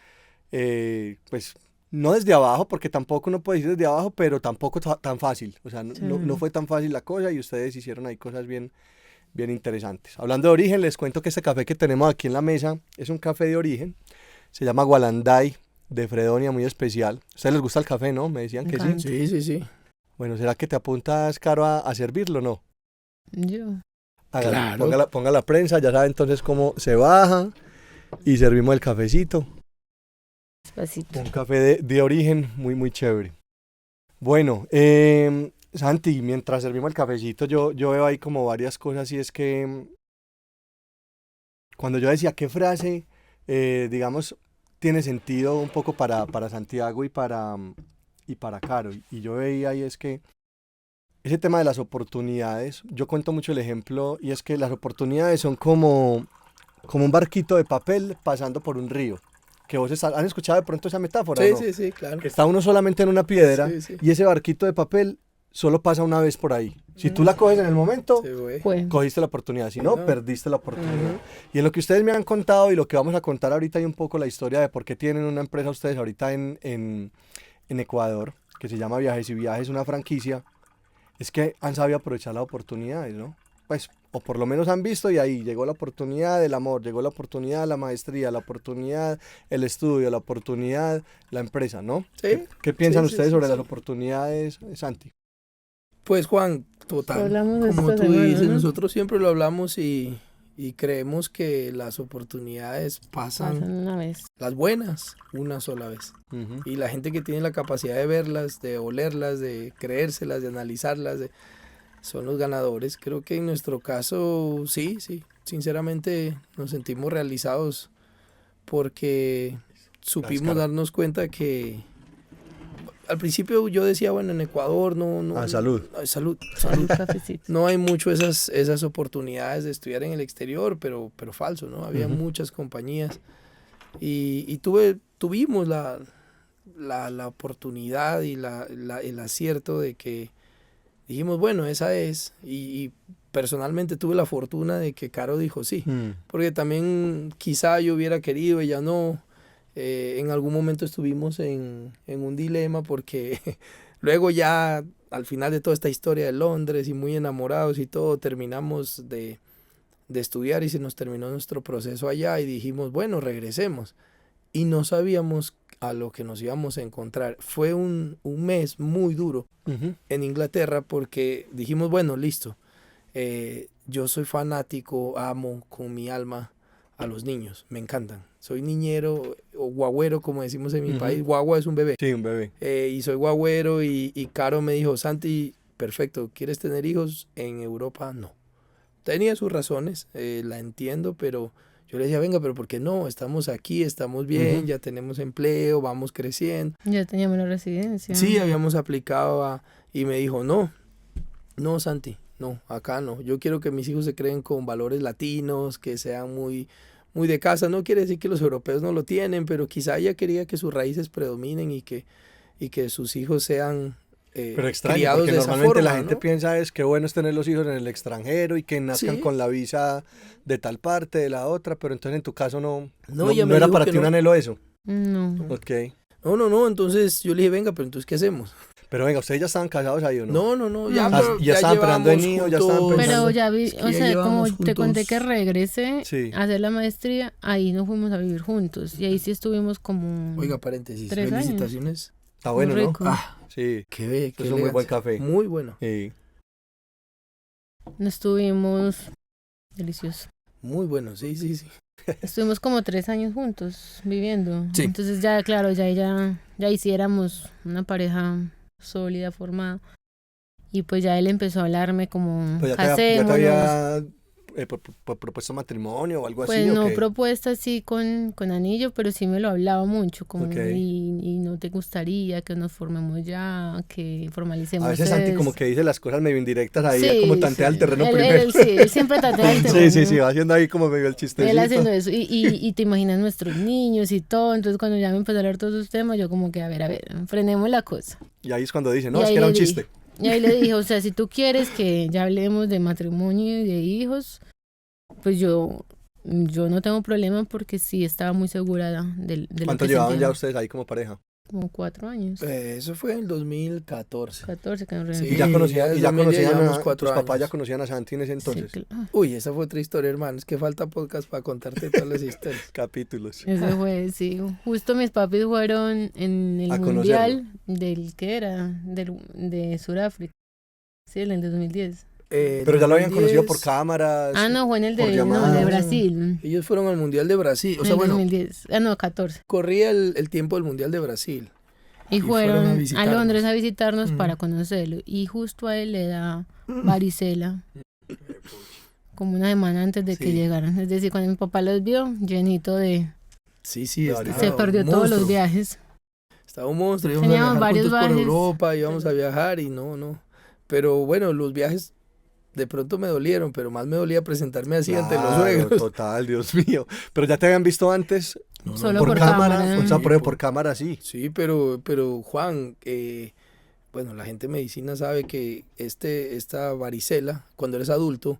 pues, no desde abajo, porque tampoco uno puede decir desde abajo, pero tampoco tan fácil. O sea, Sí. no fue tan fácil la cosa y ustedes hicieron ahí cosas bien, bien interesantes. Hablando de origen, les cuento que este café que tenemos aquí en la mesa es un café de origen. Se llama Gualanday de Fredonia, muy especial. ¿A ustedes les gusta el café, no? Me decían Me que sí. encanta. Sí, sí, sí. Bueno, ¿será que te apuntas, Caro, a servirlo o no? Yo. Hágale, Claro. ponga la prensa, ya saben entonces cómo se baja y servimos el cafecito. Despacito. Un café de origen muy, muy chévere. Bueno, Santi, mientras servimos el cafecito, yo veo ahí como varias cosas y es que cuando yo decía qué frase, digamos, tiene sentido un poco para Santiago y para Caro, y yo veía ahí es que ese tema de las oportunidades, yo cuento mucho el ejemplo y es que las oportunidades son como un barquito de papel pasando por un río. Que ¿han escuchado de pronto esa metáfora, Sí, no? sí, sí, claro. Que está uno solamente en una piedra Sí, sí. y ese barquito de papel solo pasa una vez por ahí. Si tú la coges en el momento, Sí, güey. Fue. cogiste la oportunidad, si no, No. perdiste la oportunidad. Ujú. Y en lo que ustedes me han contado y lo que vamos a contar ahorita hay un poco la historia de por qué tienen una empresa ustedes ahorita en Ecuador, que se llama Viajes y Viajes, una franquicia, es que han sabido aprovechar las oportunidades, ¿no? Pues, o por lo menos han visto y ahí llegó la oportunidad del amor, llegó la oportunidad, la maestría, la oportunidad, el estudio, la oportunidad, la empresa, ¿no? Sí. ¿Qué piensan Sí, ustedes sí, sobre sí. las oportunidades, Santi? Pues Juan, total. Hablamos de Como esta tú semana, dices, ¿no? nosotros siempre lo hablamos y creemos que las oportunidades Pasan pasan, una vez. las buenas, una sola vez. Ujú. Y la gente que tiene la capacidad de verlas, de olerlas, de creérselas, de analizarlas, son los ganadores. Creo que en nuestro caso, sí, sí. Sinceramente nos sentimos realizados porque supimos Caro. darnos cuenta que al principio yo decía, bueno, en Ecuador Salud. salud, Un salud. cafecito. No hay mucho esas oportunidades de estudiar en el exterior, pero falso, ¿no? Había Ujú. muchas compañías y tuvimos la oportunidad y el acierto de que dijimos, bueno, esa es. Y personalmente tuve la fortuna de que Caro dijo sí, Mm. porque también quizá yo hubiera querido, ella no. En algún momento estuvimos en un dilema porque luego ya al final de toda esta historia de Londres y muy enamorados y todo, terminamos de estudiar y se nos terminó nuestro proceso allá y dijimos, bueno, regresemos. Y no sabíamos a lo que nos íbamos a encontrar. Fue un mes muy duro Ujú. en Inglaterra porque dijimos, bueno, listo, yo soy fanático, amo con mi alma a los niños, me encantan. Soy niñero o guagüero, como decimos en mi Ujú. país. Guagua es un bebé. Sí, un bebé. Y soy guagüero y Caro me dijo, Santi, perfecto, ¿quieres tener hijos? En Europa no. Tenía sus razones, la entiendo, pero yo le decía, venga, pero ¿por qué no? Estamos aquí, estamos bien, Ujú. ya tenemos empleo, vamos creciendo. Ya teníamos la residencia. Sí, habíamos aplicado y me dijo, no, no, Santi, no, acá no. Yo quiero que mis hijos se creen con valores latinos, que sean muy, muy de casa. No quiere decir que los europeos no lo tienen, pero quizá ella quería que sus raíces predominen y que sus hijos sean Pero extraño, criados porque de esa normalmente la forma, gente ¿no? piensa es que bueno es tener los hijos en el extranjero y que nazcan Sí. con la visa de tal parte, de la otra, pero entonces en tu caso No, ella me era dijo para que ti un no. anhelo eso. No. Ok. No, entonces yo le dije, venga, pero entonces, ¿qué hacemos? Pero venga, ¿ustedes ya estaban casados ahí o no? No, ya, No. pero Ya estaban pensando en llevamos hijos, ya estaban juntos- pensando. Pero ya vi, Es que o ya sea, como llevamos te conté que juntos- regresé Sí. a hacer la maestría, ahí nos fuimos a vivir juntos. Y ahí sí estuvimos como Oiga, paréntesis, 3 años. felicitaciones. Está Muy bueno, ¿no? rico. Ah, Sí. qué Es un muy buen elegancia. café. Muy bueno, Sí. Estuvimos delicioso. muy bueno, sí, sí, sí. Estuvimos como 3 años juntos viviendo. Sí. Entonces ya, claro, ya hiciéramos una pareja sólida, formada. Y pues ya él empezó a hablarme como Pues ya te casémonos. había propuesto matrimonio o algo Pues así, ¿o no qué? propuesta así con anillo, pero sí me lo hablaba mucho, como Ok. y no te gustaría que nos formemos ya, que formalicemos A veces Santi como esto. que dice las cosas medio indirectas ahí, Sí, como tantea sí. el terreno Él, primero. él siempre tantea el terreno. Sí, va haciendo ahí como medio el chistecito. Él haciendo eso, y te imaginas nuestros niños y todo, entonces cuando ya me empezó a hablar todos esos temas, yo como que, a ver, frenemos la cosa. Y ahí es cuando dice, no, Y es ahí que era le un dije- chiste. Y ahí le dije, o sea, si tú quieres que ya hablemos de matrimonio y de hijos, pues yo no tengo problema porque sí estaba muy segura de lo ¿Cuánto que llevaban sentía. ya ustedes ahí como pareja? como 4 años. Eso fue en el 2014. 14 que nos Sí, Y ya reunimos. ya conocían llevamos a, 4 tus papás ya años. conocían a Santi en ese entonces. Sí, claro. Uy, esa fue otra historia, hermano. Es que falta podcast para contarte todas las historias. Capítulos. Eso fue, sí. Justo mis papis fueron en el A mundial del, ¿qué era? De Sudáfrica. Sí, en el 2010. Pero ya lo habían conocido por 2010, cámaras. Ah, no, fue en el por de, no, llamadas. de Brasil. ellos fueron al Mundial de Brasil. O En sea, el bueno, 2010. Ah, no, 14. corría el tiempo del Mundial de Brasil. Y fueron a fueron a visitarnos. Londres a visitarnos Ujú. para conocerlo. Y justo a él le da varicela. Como una semana antes de que Sí. llegaran. Es decir, cuando mi papá los vio, llenito de... Sí, sí, De estaba varicela. Se perdió un todos los monstruo. viajes. Estaba un monstruo. Íbamos a Teníamos viajar varios juntos por viajes. Europa, íbamos a viajar y no. Pero bueno, los viajes de pronto me dolieron, pero más me dolía presentarme así ante los Claro, suegros. total, Dios mío. Pero ya te habían visto antes No, Solo por por cámara. cámara. O sea, Sí, por cámara sí. Sí, pero Juan, bueno, la gente de medicina sabe que esta varicela, cuando eres adulto,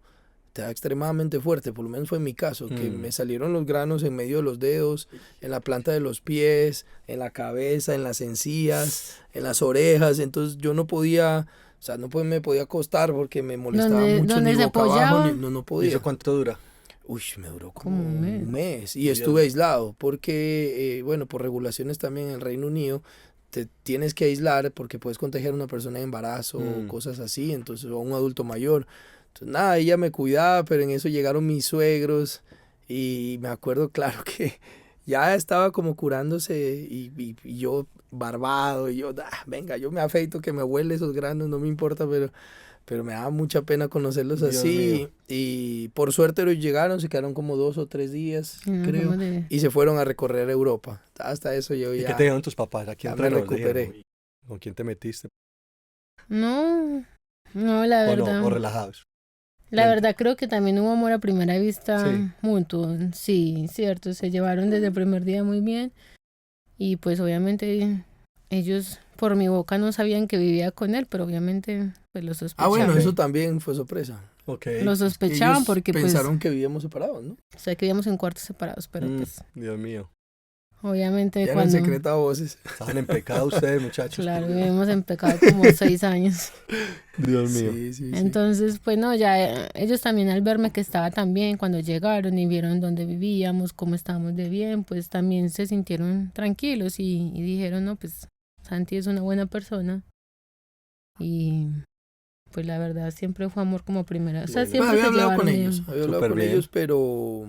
te da extremadamente fuerte, por lo menos fue en mi caso, que me salieron los granos en medio de los dedos, en la planta de los pies, en la cabeza, en las encías, en las orejas, entonces yo no podía, o sea, me podía acostar porque me molestaba mucho, donde ni se boca abajo, apoyaba. no ¿Y podía. eso cuánto dura? Uy, me duró Como como un mes. un mes y Dios. estuve aislado porque, bueno, por regulaciones también en el Reino Unido te tienes que aislar porque puedes contagiar a una persona en embarazo o cosas así, entonces, o a un adulto mayor. Entonces, nada, ella me cuidaba, pero en eso llegaron mis suegros y me acuerdo, claro, que ya estaba como curándose y yo barbado y yo, venga, yo me afeito, que me huele esos granos, no me importa, pero me daba mucha pena conocerlos Dios así. mío. Y por suerte ellos llegaron, se quedaron como 2 o 3 días, Nos creo, fuimos de- y se fueron a recorrer Europa. Hasta eso yo ¿Y ya, qué te dijeron tus papás? Aquí ya entre me nos, dijeron, recuperé. ¿con quién te metiste? No, la ¿O verdad. no? ¿O relajados? La Bien. verdad creo que también hubo amor a primera vista Sí. mutuo. Sí, cierto, se llevaron desde el primer día muy bien. Y pues obviamente ellos por mi boca no sabían que vivía con él, pero obviamente pues lo Ah, sospechaban. bueno, Ok. eso también fue sorpresa. Ok. Lo sospechaban Ellos porque pues, pensaron que vivíamos separados, ¿no? o sea, que vivíamos en cuartos separados, pero pues Dios mío. obviamente Ya en cuando... secreto a voces. Estaban en pecado ustedes, muchachos. Claro, vivimos en pecado como 6 años. Dios mío. Sí. Entonces, pues no, ya ellos también al verme que estaba tan bien cuando llegaron y vieron dónde vivíamos, cómo estábamos de bien, pues también se sintieron tranquilos y dijeron, no, pues Santi es una buena persona. Y pues la verdad siempre fue amor como primera. O sea, Bueno. siempre Había se hablado llevaron con bien. ellos, había hablado Súper con bien. ellos, pero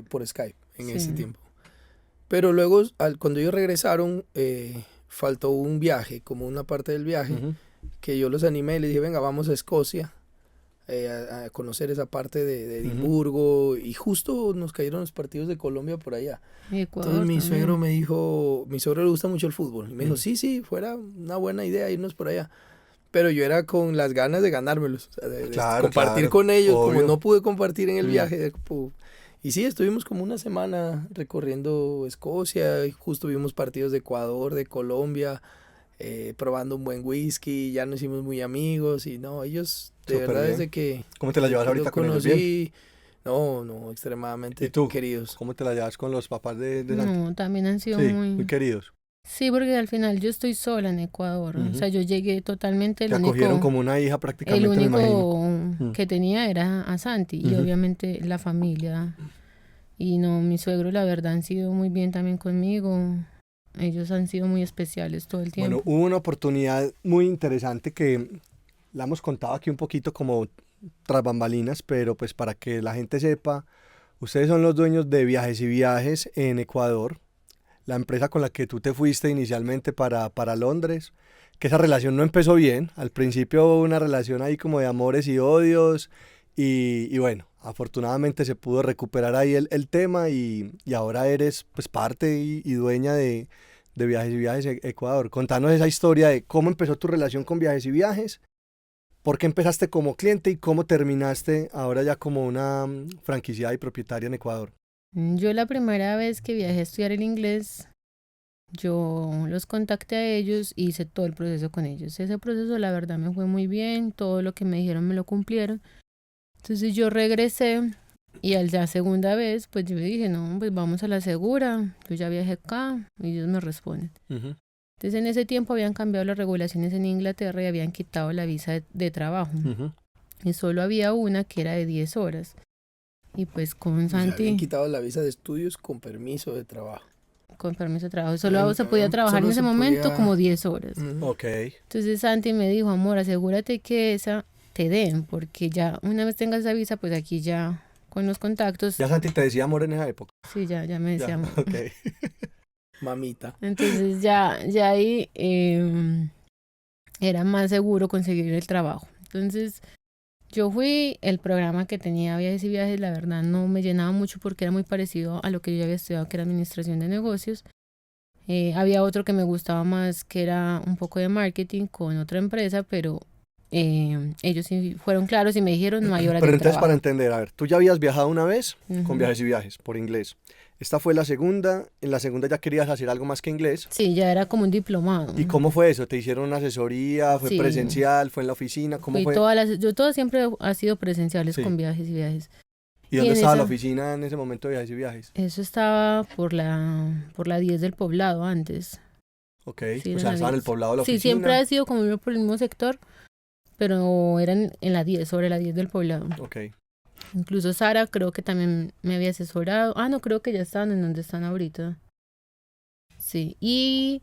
por Skype en Sí. ese tiempo. Pero luego, cuando ellos regresaron, faltó un viaje, como una parte del viaje, Ujú. que yo los animé y les dije, venga, vamos a Escocia, a conocer esa parte de Edimburgo, y justo nos cayeron los partidos de Colombia por allá. Y Ecuador Entonces mi también. suegro me dijo, mi suegro le gusta mucho el fútbol, y me dijo, Mm. sí, fuera una buena idea irnos por allá. Pero yo era con las ganas de ganármelos, o sea, de Claro, compartir claro, con ellos, obvio. como no pude compartir en el Mm. viaje. Y sí, estuvimos como una semana recorriendo Escocia, y justo vimos partidos de Ecuador, de Colombia, probando un buen whisky, ya nos hicimos muy amigos, y no, ellos, de Súper verdad, bien. desde que ¿Cómo te la llevas los ahorita con ellos? Bien. conocí, no, extremadamente ¿Y tú? queridos. ¿Cómo te la llevas con los papás de Santi? No, también han sido Sí, muy... muy queridos. Sí, porque al final yo estoy sola en Ecuador. Ujú. O sea, yo llegué totalmente... Te acogieron como una hija prácticamente, El me imagino. único que tenía era a Santi y Ujú. obviamente la familia. Y no, mi suegro la verdad han sido muy bien también conmigo. Ellos han sido muy especiales todo el tiempo. Bueno, hubo una oportunidad muy interesante que la hemos contado aquí un poquito como tras bambalinas, pero pues para que la gente sepa, ustedes son los dueños de Viajes y Viajes en Ecuador, la empresa con la que tú te fuiste inicialmente para Londres, que esa relación no empezó bien, al principio hubo una relación ahí como de amores y odios, y bueno, afortunadamente se pudo recuperar ahí el tema y ahora eres pues parte y dueña de Viajes y Viajes Ecuador. Contanos esa historia de cómo empezó tu relación con Viajes y Viajes, por qué empezaste como cliente y cómo terminaste ahora ya como una franquiciada y propietaria en Ecuador. Yo la primera vez que viajé a estudiar el inglés, yo los contacté a ellos y hice todo el proceso con ellos. Ese proceso la verdad me fue muy bien, todo lo que me dijeron me lo cumplieron. Entonces yo regresé Y al ya segunda vez, pues yo dije, no, pues vamos a la segura, yo ya viajé acá y ellos me responden. Ujú. Entonces en ese tiempo habían cambiado las regulaciones en Inglaterra y habían quitado la visa de trabajo. Ujú. Y solo había una que era de 10 horas. Y pues con O sea, habían Santi, quitado la visa de estudios con permiso de trabajo. con permiso de trabajo, solo se podía trabajar Solo en ese se momento podía- como 10 horas. Ujú. Ok. Entonces Santi me dijo, amor, asegúrate que esa te den, porque ya una vez tengas esa visa, pues aquí ya con los contactos, ¿Ya Santi te decía amor en esa época? sí, ya me decía Ya, amor. ok. Mamita. Entonces ya ahí era más seguro conseguir el trabajo. Entonces yo fui, el programa que tenía Viajes y Viajes, la verdad no me llenaba mucho porque era muy parecido a lo que yo ya había estudiado, que era administración de negocios. Había otro que me gustaba más, que era un poco de marketing con otra empresa, pero ellos sí fueron claros y me dijeron no hay horas Pero de entonces, para trabajo. entender, a ver, tú ya habías viajado una vez con Ujú. Viajes y Viajes por inglés. Esta fue la segunda. En la segunda ya querías hacer algo más que inglés. Sí, ya era como un diplomado. ¿Y cómo fue eso? ¿Te hicieron una asesoría? ¿Fue Sí. presencial? ¿Fue en la oficina? ¿Cómo Fui fue? yo todo siempre ha sido presenciales Sí. con Viajes y Viajes. ¿Y y dónde en estaba la esa- oficina en ese momento de Viajes y Viajes? Eso estaba por la 10 del Poblado antes. Ok, Sí, o en sea, la estaba en el 10. poblado de la Sí, oficina. siempre ha sido como por el mismo sector, pero eran en la 10, sobre la 10 del Poblado. Ok, Incluso Sara creo que también me había asesorado. Ah, no, creo que ya estaban en donde están ahorita. Sí, y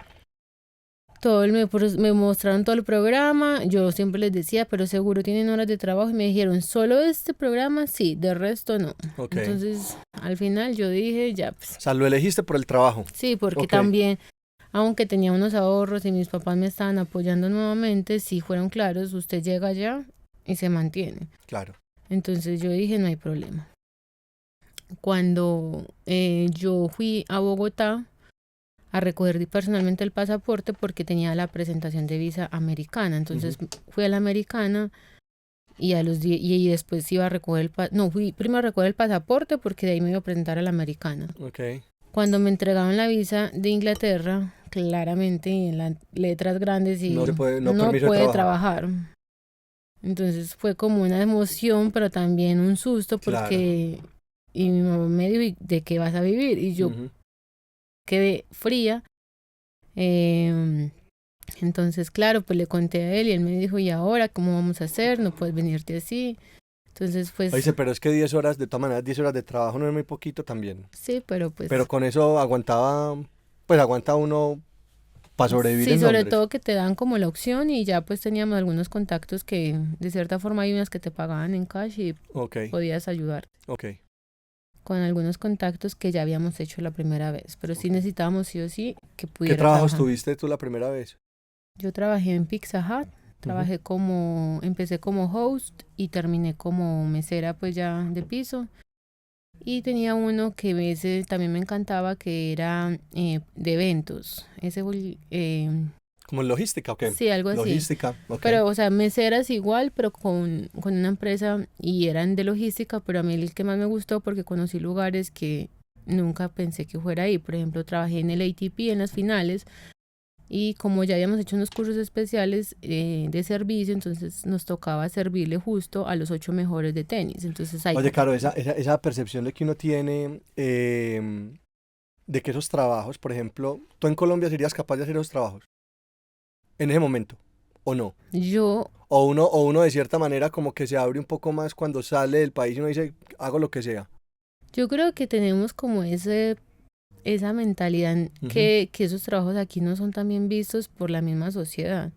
me mostraron todo el programa. Yo siempre les decía, pero seguro tienen horas de trabajo. Y me dijeron, ¿solo este programa? Sí, de resto no. ok. Entonces, al final yo dije, ya, pues, O sea, lo elegiste por el trabajo. sí, porque Ok. también, aunque tenía unos ahorros y mis papás me estaban apoyando nuevamente, sí fueron claros, usted llega allá y se mantiene. Claro. Entonces yo dije, no hay problema. Cuando yo fui a Bogotá a recoger personalmente el pasaporte porque tenía la presentación de visa americana, entonces fui a la americana y y después iba a recoger fui primero a recoger el pasaporte porque de ahí me iba a presentar a la americana. Ok. Cuando me entregaron la visa de Inglaterra, claramente en las letras grandes y No se puede, no no permiso de puede trabajar. trabajar. Entonces fue como una emoción, pero también un susto porque y mi mamá me dijo, "¿Y de qué vas a vivir?" Y yo Ujú. quedé fría. Entonces, claro, pues le conté a él y él me dijo, ¿y ahora cómo vamos a hacer? No puedes venirte así. Entonces, pues Oye, pero es que 10 horas, de todas maneras, 10 horas de trabajo no es muy poquito también. sí, pero pues Pero con eso aguanta uno para sobrevivir sí, en sobre Londres. todo que te dan como la opción y ya pues teníamos algunos contactos que de cierta forma hay unas que te pagaban en cash y Ok, podías ayudar ok. con algunos contactos que ya habíamos hecho la primera vez, pero sí Ok. necesitábamos sí o sí que ¿Qué pudiera trabajos trabajar. tuviste tú la primera vez? Yo trabajé en Pizza Hut, empecé como host y terminé como mesera pues ya de piso. Y tenía uno que ese también me encantaba que era de eventos. Ese fue, ¿Como en logística o qué? sí, algo así. Logística, ok. Pero, o sea, meseras igual, pero con una empresa y eran de logística, pero a mí el que más me gustó porque conocí lugares que nunca pensé que fuera ahí. Por ejemplo, trabajé en el ATP en las finales y como ya habíamos hecho unos cursos especiales de servicio, entonces nos tocaba servirle justo a los 8 mejores de tenis. Entonces ahí Oye, claro, esa percepción de que uno tiene de que esos trabajos, por ejemplo, ¿tú en Colombia serías capaz de hacer esos trabajos? En ese momento, ¿o no? yo O uno de cierta manera como que se abre un poco más cuando sale del país y uno dice, hago lo que sea. Yo creo que tenemos como esa mentalidad que esos trabajos aquí no son tan bien vistos por la misma sociedad,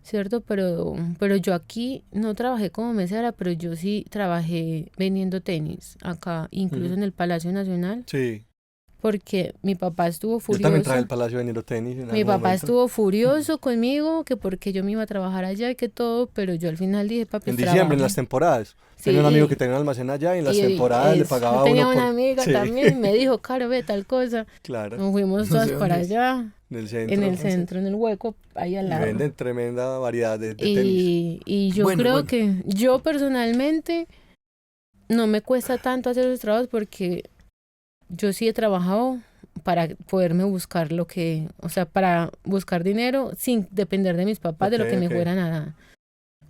¿cierto? Pero yo aquí no trabajé como mesera, pero yo sí trabajé vendiendo tenis acá, incluso en el Palacio Nacional, Sí. porque mi papá estuvo Yo también trabajé en furioso. el Palacio vendiendo tenis en Mi algún papá momento. estuvo furioso conmigo, que porque yo me iba a trabajar allá y que todo, pero yo al final dije, papi, En diciembre, en trabaja. las temporadas. Sí, Tenía un amigo que tenía un almacén allá y en las temporadas le yo pagaba a tenía uno por... una amiga Sí, también y me dijo, Caro, ve tal cosa. claro, Nos fuimos No todas sé para dónde es. allá, en el centro. en el centro, en el hueco, ahí al Y lado. venden tremenda variedad de tenis. Y yo Bueno, creo bueno. que yo personalmente no me cuesta tanto hacer esos trabajos porque yo sí he trabajado para poderme buscar para buscar dinero sin depender de mis papás, de lo que me Ok. fueran a dar.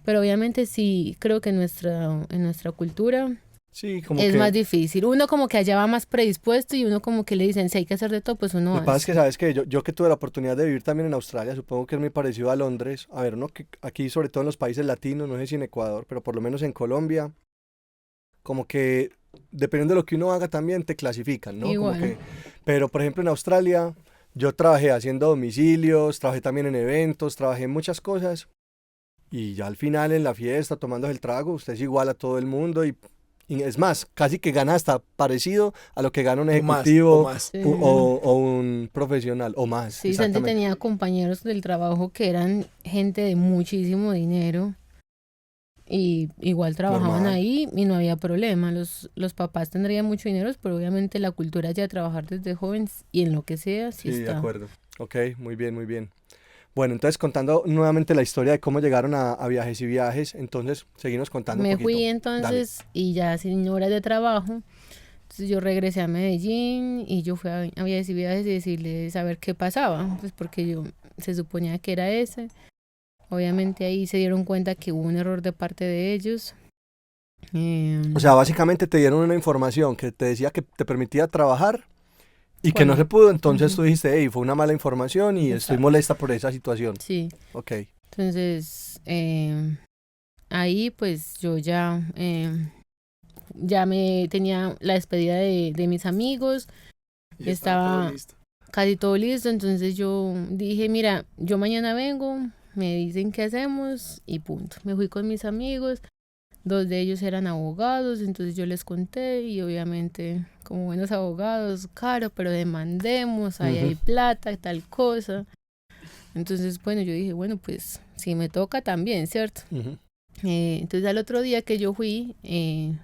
Pero obviamente sí creo que en nuestra cultura Sí, como es que... más difícil. Uno como que allá va más predispuesto y uno como que le dicen, si hay que hacer de todo, pues uno Lo que pasa es hace. que, sabes que yo que tuve la oportunidad de vivir también en Australia, supongo que es muy parecido a Londres. A ver, uno que aquí, sobre todo en los países latinos, no sé si en Ecuador, pero por lo menos en Colombia, como que dependiendo de lo que uno haga también te clasifican, ¿no? Como Igual. que, pero por ejemplo en Australia, yo trabajé haciendo domicilios, trabajé también en eventos, trabajé en muchas cosas. Y ya al final en la fiesta, tomando el trago, usted es igual a todo el mundo y es más, casi que gana hasta parecido a lo que gana un O ejecutivo más. Sí. o un profesional, o más, Sí, Santi exactamente. tenía compañeros del trabajo que eran gente de muchísimo dinero y igual trabajaban Normal. ahí y no había problema. Los papás tendrían mucho dinero, pero obviamente la cultura ya de trabajar desde jóvenes y en lo que sea, sí Sí, de está. acuerdo. Ok, muy bien, muy bien. Bueno, entonces contando nuevamente la historia de cómo llegaron a viajes y viajes, entonces seguimos contando un Me poquito. fui Dale. entonces y ya sin horas de trabajo. Entonces yo regresé a Medellín y yo fui a viajes y viajes y decirles a ver qué pasaba, pues porque yo se suponía que era ese. Obviamente ahí se dieron cuenta que hubo un error de parte de ellos. O Em, sea, básicamente te dieron una información que te decía que te permitía trabajar y que no cuando, se pudo, entonces ujú, tú dijiste, hey, fue una mala información y estoy exacto, molesta por esa situación. sí. Ok. Entonces ahí pues yo ya, ya me tenía la despedida de mis amigos, Y estaba todo estaba listo. casi todo listo, entonces yo dije, mira, yo mañana vengo, me dicen qué hacemos y punto. Me fui con mis amigos, dos de ellos eran abogados, entonces yo les conté y obviamente como buenos abogados, caro, pero demandemos, ahí Ujú, hay plata, tal cosa. Entonces, bueno, yo dije, bueno, pues si me toca también, ¿cierto? ujú. Entonces al otro día que yo fui,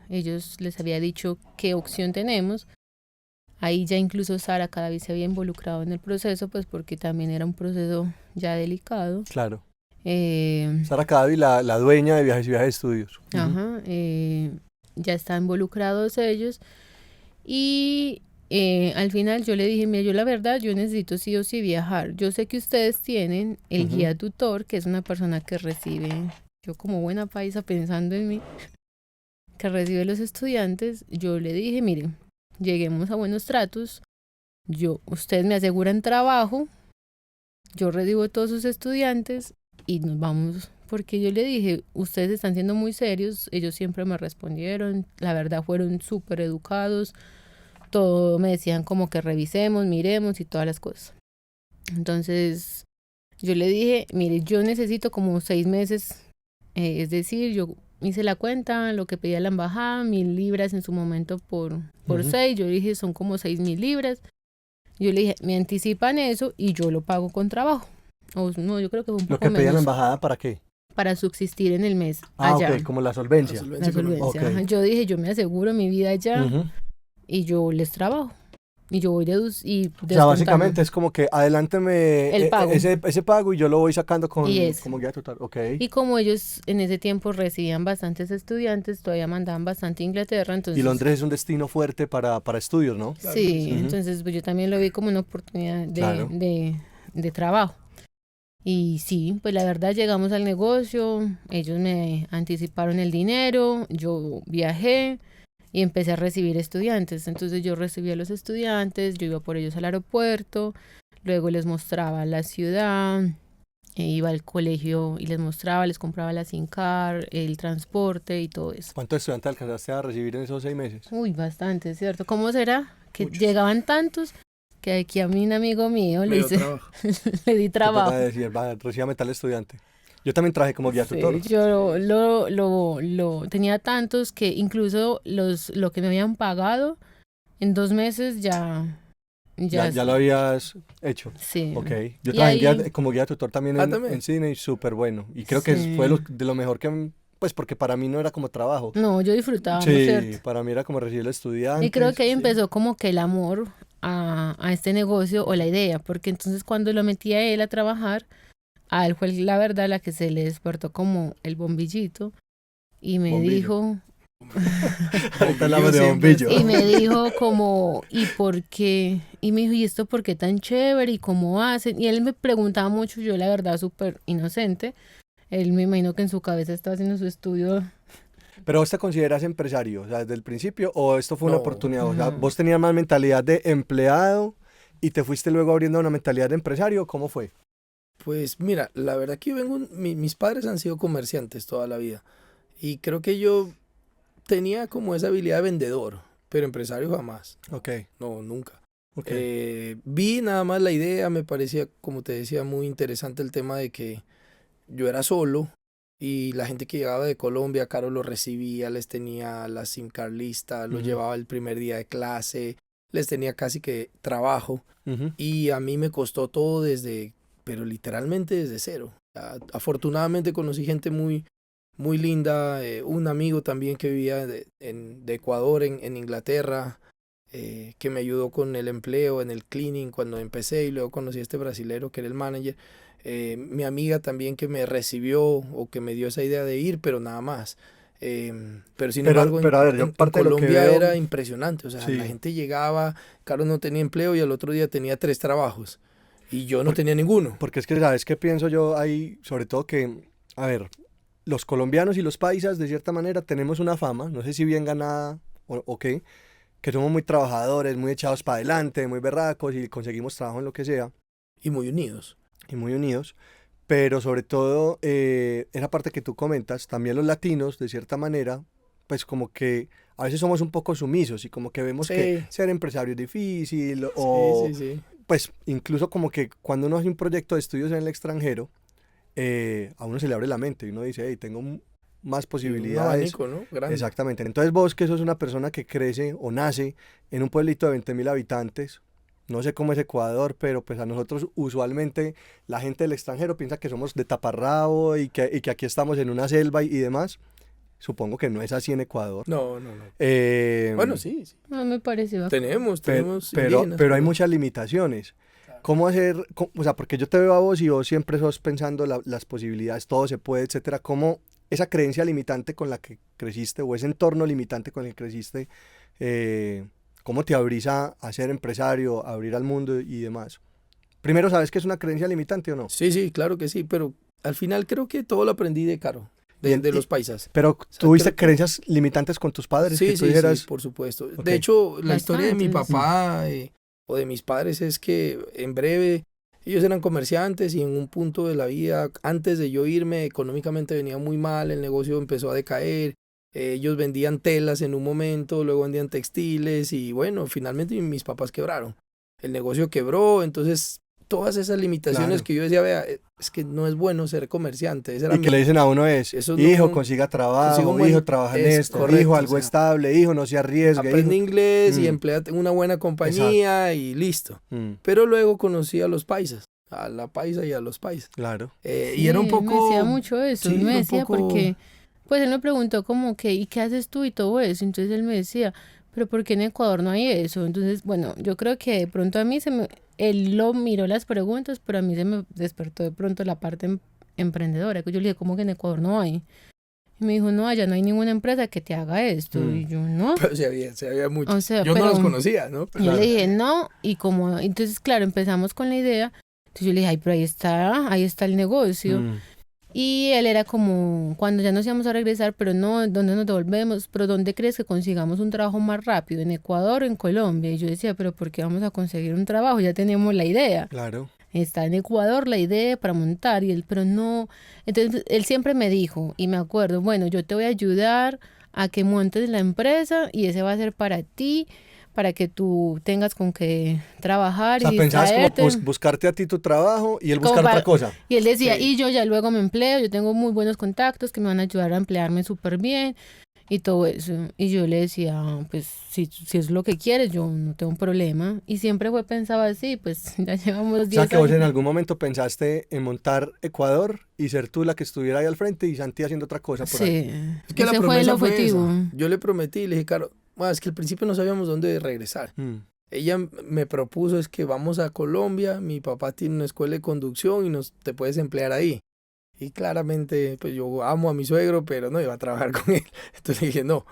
ellos les había dicho qué opción tenemos. Ahí ya incluso Sara cada vez se había involucrado en el proceso, pues porque también era un proceso ya delicado. Claro. Eh, Sara Cadavi, la dueña de Viajes y Viajes Estudios. Ujú. ajá, ya están involucrados ellos. Y al final yo le dije, mira, yo la verdad, yo necesito sí o sí viajar. Yo sé que ustedes tienen el Ujú. guía tutor, que es una persona que recibe, yo como buena paisa pensando en mí, que recibe los estudiantes. Yo le dije, mire, lleguemos a buenos tratos. Ustedes me aseguran trabajo, yo recibo a todos sus estudiantes y nos vamos. Porque yo le dije, ustedes están siendo muy serios, ellos siempre me respondieron, la verdad fueron súper educados, todo me decían como que revisemos, miremos y todas las cosas. Entonces yo le dije, mire, yo necesito como 6 meses, es decir, yo hice la cuenta, lo que pedía la embajada, 1.000 libras en su momento por Ujú. 6, yo le dije, son como 6.000 libras. Yo le dije, me anticipan eso y yo lo pago con trabajo. O no, yo creo que fue un Lo poco que pedía la menos embajada, ¿para qué? para subsistir en el mes Ah, allá, ok, como la La solvencia. la solvencia económica. solvencia. Ok. Ajá. Yo dije, yo me aseguro mi vida allá Ujú. y yo les trabajo. Y yo voy y O sea, descontando básicamente es como que adelánteme el pago. ese pago y yo lo voy sacando Y es. como guía total. Ok. Y como ellos en ese tiempo recibían bastantes estudiantes, todavía mandaban bastante a Inglaterra, Y entonces Londres es un destino fuerte para estudios, ¿no? Claro que sí, sí. Ujú. entonces pues yo también lo vi como una oportunidad Claro. de trabajo. Y sí, pues la verdad llegamos al negocio, ellos me anticiparon el dinero, yo viajé y empecé a recibir estudiantes. Entonces yo recibía a los estudiantes, yo iba por ellos al aeropuerto, luego les mostraba la ciudad, iba al colegio y les mostraba, les compraba la SIM card, el transporte y todo eso. ¿Cuántos estudiantes alcanzaste a recibir en esos 6 meses? Uy, bastante, ¿cierto? ¿Cómo será? Que Muchos. llegaban tantos que aquí a mí un amigo mío Me dio trabajo. le di ¿Qué toca trabajo. decir? Va, recíbame tal estudiante. Yo también trabajé como guía Sí, tutor. yo lo tenía tantos que incluso lo que me habían pagado en 2 meses Ya, ya, ya lo habías hecho. sí. Ok. Yo Y trabajé ahí, como guía tutor también Ah, en también. cine y súper bueno. Y creo que fue sí. de lo mejor que, pues porque para mí no era como trabajo. No, yo disfrutábamos, ¿cierto? Sí, para mí era como recibir Y creo que estudiantes. ahí Sí. empezó como que el amor a este negocio o la idea, porque entonces cuando lo metí a él a trabajar, a él fue la verdad la que se le despertó como el bombillito y me Bombillo. dijo, Ahorita hablamos Bombillo de siempre bombillo. y me está. dijo como, ¿y por qué? Y me dijo, ¿y esto por qué tan chévere? ¿Y cómo hacen? Y él me preguntaba mucho, yo la verdad súper inocente, él me imagino que en su cabeza estaba haciendo su estudio Pero vos te consideras empresario, o sea, desde el principio, o esto fue una No, oportunidad, o sea, no. vos tenías más mentalidad de empleado y te fuiste luego abriendo una mentalidad de empresario, ¿cómo fue? Pues mira, la verdad que yo vengo, mis padres han sido comerciantes toda la vida y creo que yo tenía como esa habilidad de vendedor, pero empresario jamás, Ok, no, nunca. ok. Vi nada más la idea, me parecía, como te decía, muy interesante el tema de que yo era solo y la gente que llegaba de Colombia, Caro los recibía, les tenía la SIM card lista, los Ujú, llevaba el primer día de clase, les tenía casi que trabajo ujú. y a mí me costó todo pero literalmente desde cero. Afortunadamente conocí gente muy linda, un amigo también que vivía de Ecuador en Inglaterra, que me ayudó con el empleo, en el cleaning cuando empecé y luego conocí a este brasilero que era el manager. Mi amiga también que me recibió o que me dio esa idea de ir, pero nada más. Pero sin embargo, Pero a ver, yo en parte de lo que Colombia veo, era impresionante. O sea, la sí, gente llegaba, Carlos no tenía empleo y al otro día tenía 3 trabajos y yo no por- tenía ninguno. porque es que, ¿sabes qué pienso yo ahí? Sobre todo que, a ver, los colombianos y los paisas, de cierta manera, tenemos una fama, no sé si bien ganada o qué, que somos muy trabajadores, muy echados para adelante, muy berracos y conseguimos trabajo en lo que sea Y muy unidos. y muy unidos. Pero sobre todo, esa parte que tú comentas, también los latinos, de cierta manera, pues como que a veces somos un poco sumisos y como que vemos que Sí, ser empresario es difícil sí, o sí, sí. pues incluso como que cuando uno hace un proyecto de estudios en el extranjero, a uno se le abre la mente y uno dice, hey, tengo más Y un posibilidades. abanico, ¿no? Grande. Exactamente. Entonces vos que sos una persona que crece o nace en un pueblito de 20.000 habitantes, no sé cómo es Ecuador, pero pues a nosotros usualmente la gente del extranjero piensa que somos de taparrabo y que aquí estamos en una selva y demás. Supongo que no es así en Ecuador. No, no, no. Bueno, Eh, sí, sí. No me pareció. Tenemos pero, indígenas, pero hay pero muchas limitaciones. claro. ¿Cómo hacer? O sea, porque yo te veo a vos y vos siempre sos pensando las posibilidades, todo se puede, etcétera. ¿Cómo esa creencia limitante con la que creciste o ese entorno limitante con el que creciste, eh, cómo te abrís a ser empresario, a abrir al mundo y demás? Primero, ¿sabes qué es una creencia limitante o no? Sí, sí, claro que sí, pero al final creo que todo lo aprendí de Caro, Y de los paisas. pero O sea, tuviste creo que creencias limitantes con tus padres que sí, tú sí, sí, dijeras, por supuesto. ok, De hecho, la historia de mi Bastantes. papá o de mis padres es que en breve ellos eran comerciantes y en un punto de la vida, antes de yo irme, económicamente venía muy mal, el negocio empezó a decaer. Ellos vendían telas en un momento, luego vendían textiles y bueno, finalmente mis papás quebraron. El negocio quebró, entonces todas esas limitaciones claro. que yo decía, vea, es que no es bueno ser comerciante. Esa era Y que le dicen a uno es, eso hijo, no consiga consigo un trabajo, hijo, buen, trabaja en es esto, hijo, correcto, o algo sea, estable, hijo, no se arriesgue, hijo. aprende inglés y Mm, empleate en una buena exacto. compañía y listo. Mm, Pero luego conocí a los paisas, a la paisa y a los paisas. claro. Y era un Sí, él me decía poco, mucho eso. Él sí, me era un decía poco, porque, pues él me preguntó como que, ¿y qué haces tú y todo eso? Entonces él me decía, pero ¿por qué en Ecuador no hay eso? Entonces, bueno, yo creo que de pronto a mí él lo miró las preguntas, pero a mí se me despertó de pronto la parte emprendedora. Que yo le dije, ¿cómo que en Ecuador no hay? Y me dijo, no, allá no hay ninguna empresa que te haga esto. Mm, Y yo, no. pero se había O muchos. sea, Yo no pero los conocía, ¿no? yo le claro. dije, no. Y como, entonces, claro, empezamos con la idea. Entonces yo le dije, ay, pero ahí está el negocio. Mm, Y él era como, cuando ya nos íbamos a regresar, pero no, ¿dónde nos devolvemos? ¿Pero dónde crees que consigamos un trabajo más rápido? ¿En Ecuador o en Colombia? Y yo decía, pero ¿por qué vamos a conseguir un trabajo? Ya tenemos la idea. claro. Está en Ecuador la idea para montar y él, pero no. Entonces él siempre me dijo, y me acuerdo, bueno, yo te voy a ayudar a que montes la empresa y ese va a ser para ti, para que tú tengas con qué O trabajar y sea, pensabas como distraerte. buscarte a ti tu trabajo y él Como buscar otra para- cosa. Y él decía, Sí. y yo ya luego me empleo, yo tengo muy buenos contactos que me van a ayudar a emplearme súper bien y todo eso. Y yo le decía, "Ah, pues si es lo que quieres, yo no tengo un problema". Y siempre fue pensado así, pues ya llevamos O sea, 10 que vos en años. algún momento pensaste en montar Ecuador y ser tú la que estuviera ahí al frente y Santi haciendo otra cosa por ahí. Sí, Es que la ese fue el promesa fue objetivo. esa. Yo le prometí y le dije, Caro, "Bueno, es que al principio no sabíamos dónde regresar. Mm, Ella me propuso es que vamos a Colombia, mi papá tiene una escuela de conducción y te puedes emplear ahí. Y claramente, pues yo amo a mi suegro, pero no iba a trabajar con él. Entonces dije, no.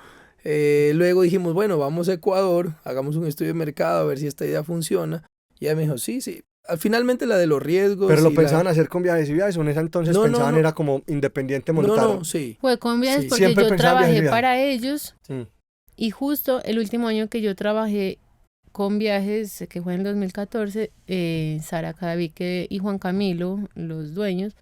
Luego dijimos, bueno, vamos a Ecuador, hagamos un estudio de mercado a ver si esta idea funciona. Y ella me dijo, sí, sí, Finalmente la de los riesgos. Pero lo y pensaban hacer con Viajes y Viajes, o en ese entonces No, pensaban no. era como independiente montar. No, sí. Fue con viajes Sí. porque Siempre yo pensaba trabajé viajes. para ellos Sí. y justo el último año que yo trabajé con viajes, que fue en 2014, Sara Cadavid y Juan Camilo, los dueños,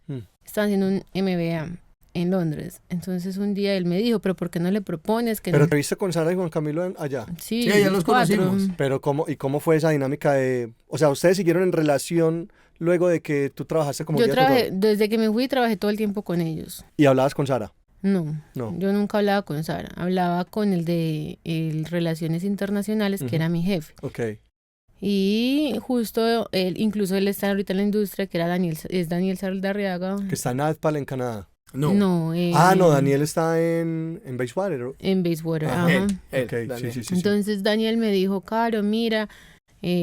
estaban haciendo un MBA en Londres. Entonces un día él me dijo, pero ¿por qué no le propones que Pero no? te viste con Sara y Juan Camilo allá. Sí, Sí, allá los 4. conocimos. Pero ¿cómo fue esa dinámica de... O sea, ¿ustedes siguieron en relación luego de que tú trabajaste como Yo guía trabajé, tutor? desde que me fui, trabajé todo el tiempo con ellos. Y hablabas con Sara. No, No. yo nunca hablaba con Sara. Hablaba con el de Relaciones Internacionales, que era mi jefe. Ok. Y justo incluso él está ahorita en la industria, que era Daniel Saldarriaga. Que está en Adpal en Canadá. No. No, No, Daniel está en Bayswater. en Bayswater. Ajá. Ajá. Él, Ok, Daniel. sí. Entonces Daniel me dijo, Caro, mira,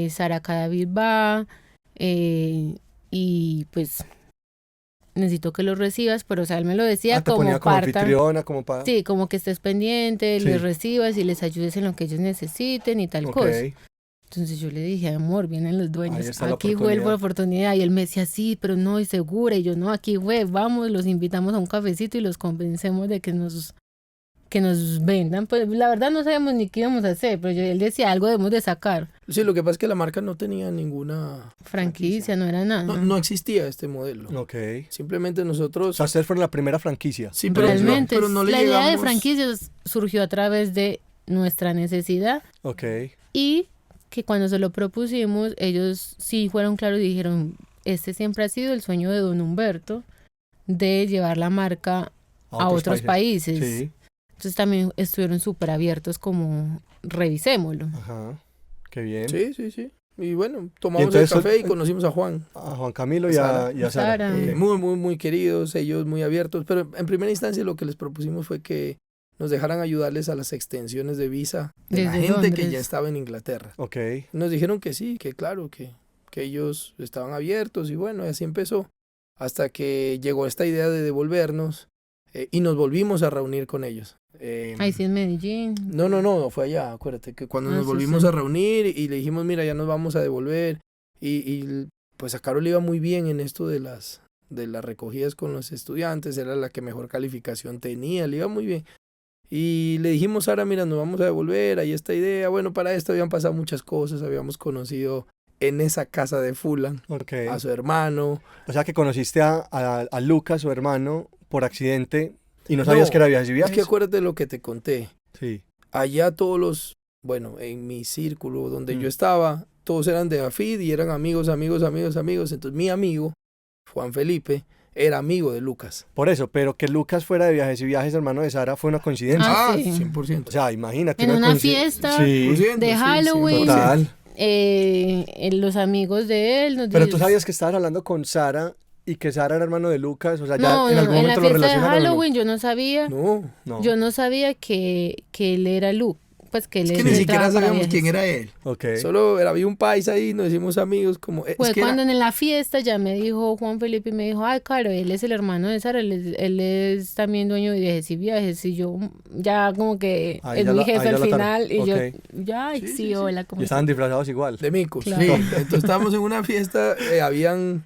Sara Cadavid va, y pues necesito que lo recibas, pero o sea, él me lo decía te como ponía como parta. anfitriona, como para... Sí, como que estés pendiente, Sí. les recibas y les ayudes en lo que ellos necesiten y tal Ok. cosa. Entonces yo le dije, amor, vienen los dueños, Ahí está la aquí fue oportunidad. la oportunidad. Y él me decía, sí, pero no, y segura. Y yo, no, aquí fue, vamos, los invitamos a un cafecito y los convencemos de que nos vendan. Pues la verdad no sabíamos ni qué íbamos a hacer, pero él decía, algo debemos de sacar. Sí, lo que pasa es que la marca no tenía ninguna Franquicia, no era nada. No existía este modelo. Ok. Simplemente O nosotros... sea, ustedes fueron la primera franquicia. Sí, pero Realmente, pero no le la idea de llegamos- franquicias surgió a través de nuestra necesidad Ok. y que cuando se lo propusimos, ellos sí fueron claros y dijeron, este siempre ha sido el sueño de don Humberto de llevar la marca a otros países. Sí. Entonces también estuvieron súper abiertos como, revisémoslo. Ajá. Qué bien. Sí. Y bueno, tomamos entonces, el café y conocimos a Juan. A Juan Camilo y a Sara. Sara. Ok. Muy queridos, ellos muy abiertos, pero en primera instancia lo que les propusimos fue que nos dejaran ayudarles a las extensiones de visa de la Desde gente que Londres. ya estaba en Inglaterra. Ok. Nos dijeron que sí, que claro, que ellos estaban abiertos y bueno, y así empezó. Hasta que llegó esta idea de devolvernos y nos volvimos a reunir con ellos. Ahí sí en Medellín. No, fue allá, acuérdate, que cuando nos sí, volvimos sí. a reunir y le dijimos, mira, ya nos vamos a devolver. Y pues a Caro le iba muy bien en esto de las recogidas con los estudiantes, era la que mejor calificación tenía, le iba muy bien. Y le dijimos, Sara, mira, nos vamos a devolver, ahí esta idea. Bueno, para esto habían pasado muchas cosas, habíamos conocido en esa casa de Fulham Ok. a su hermano. O sea que conociste a Lucas, su hermano, por accidente y no sabías No, que era Viajes y Es Viajes. que acuérdate lo que te conté. Sí. Allá todos bueno, en mi círculo donde yo estaba, todos eran de AFID y eran amigos. Entonces mi amigo, Juan Felipe, era amigo de Lucas. Por eso, pero que Lucas fuera de Viajes y Viajes, hermano de Sara, fue una coincidencia. Ah, sí. 100%. O sea, imagínate. En una coinci- fiesta Sí, 100%, de Halloween. total. Los amigos de él nos Pero tú dicen- sabías que estabas hablando con Sara y que Sara era hermano de Lucas. O sea, ya No, en algún en la momento lo fiesta de relacionaron. ¿o no? Halloween yo no sabía, No, yo no sabía que él era Luke, pues que él es que él ni siquiera trabaja para sabíamos viajes. quién era él. Ok. Solo había un paisa ahí, nos hicimos amigos. Fue es que cuando en la fiesta ya me dijo Juan Felipe y me dijo, ay, claro, él es el hermano de Sara, él es también dueño de Viajes y Viajes. Y yo ya como que Ahí es ya mi la- jefe ahí ya al la final. Y ok. yo, ya, ay, Sí, sí, sí, sí. hola, ¿cómo Y estaban disfrazados igual. de micos. Claro. Sí. Entonces estábamos en una fiesta, habían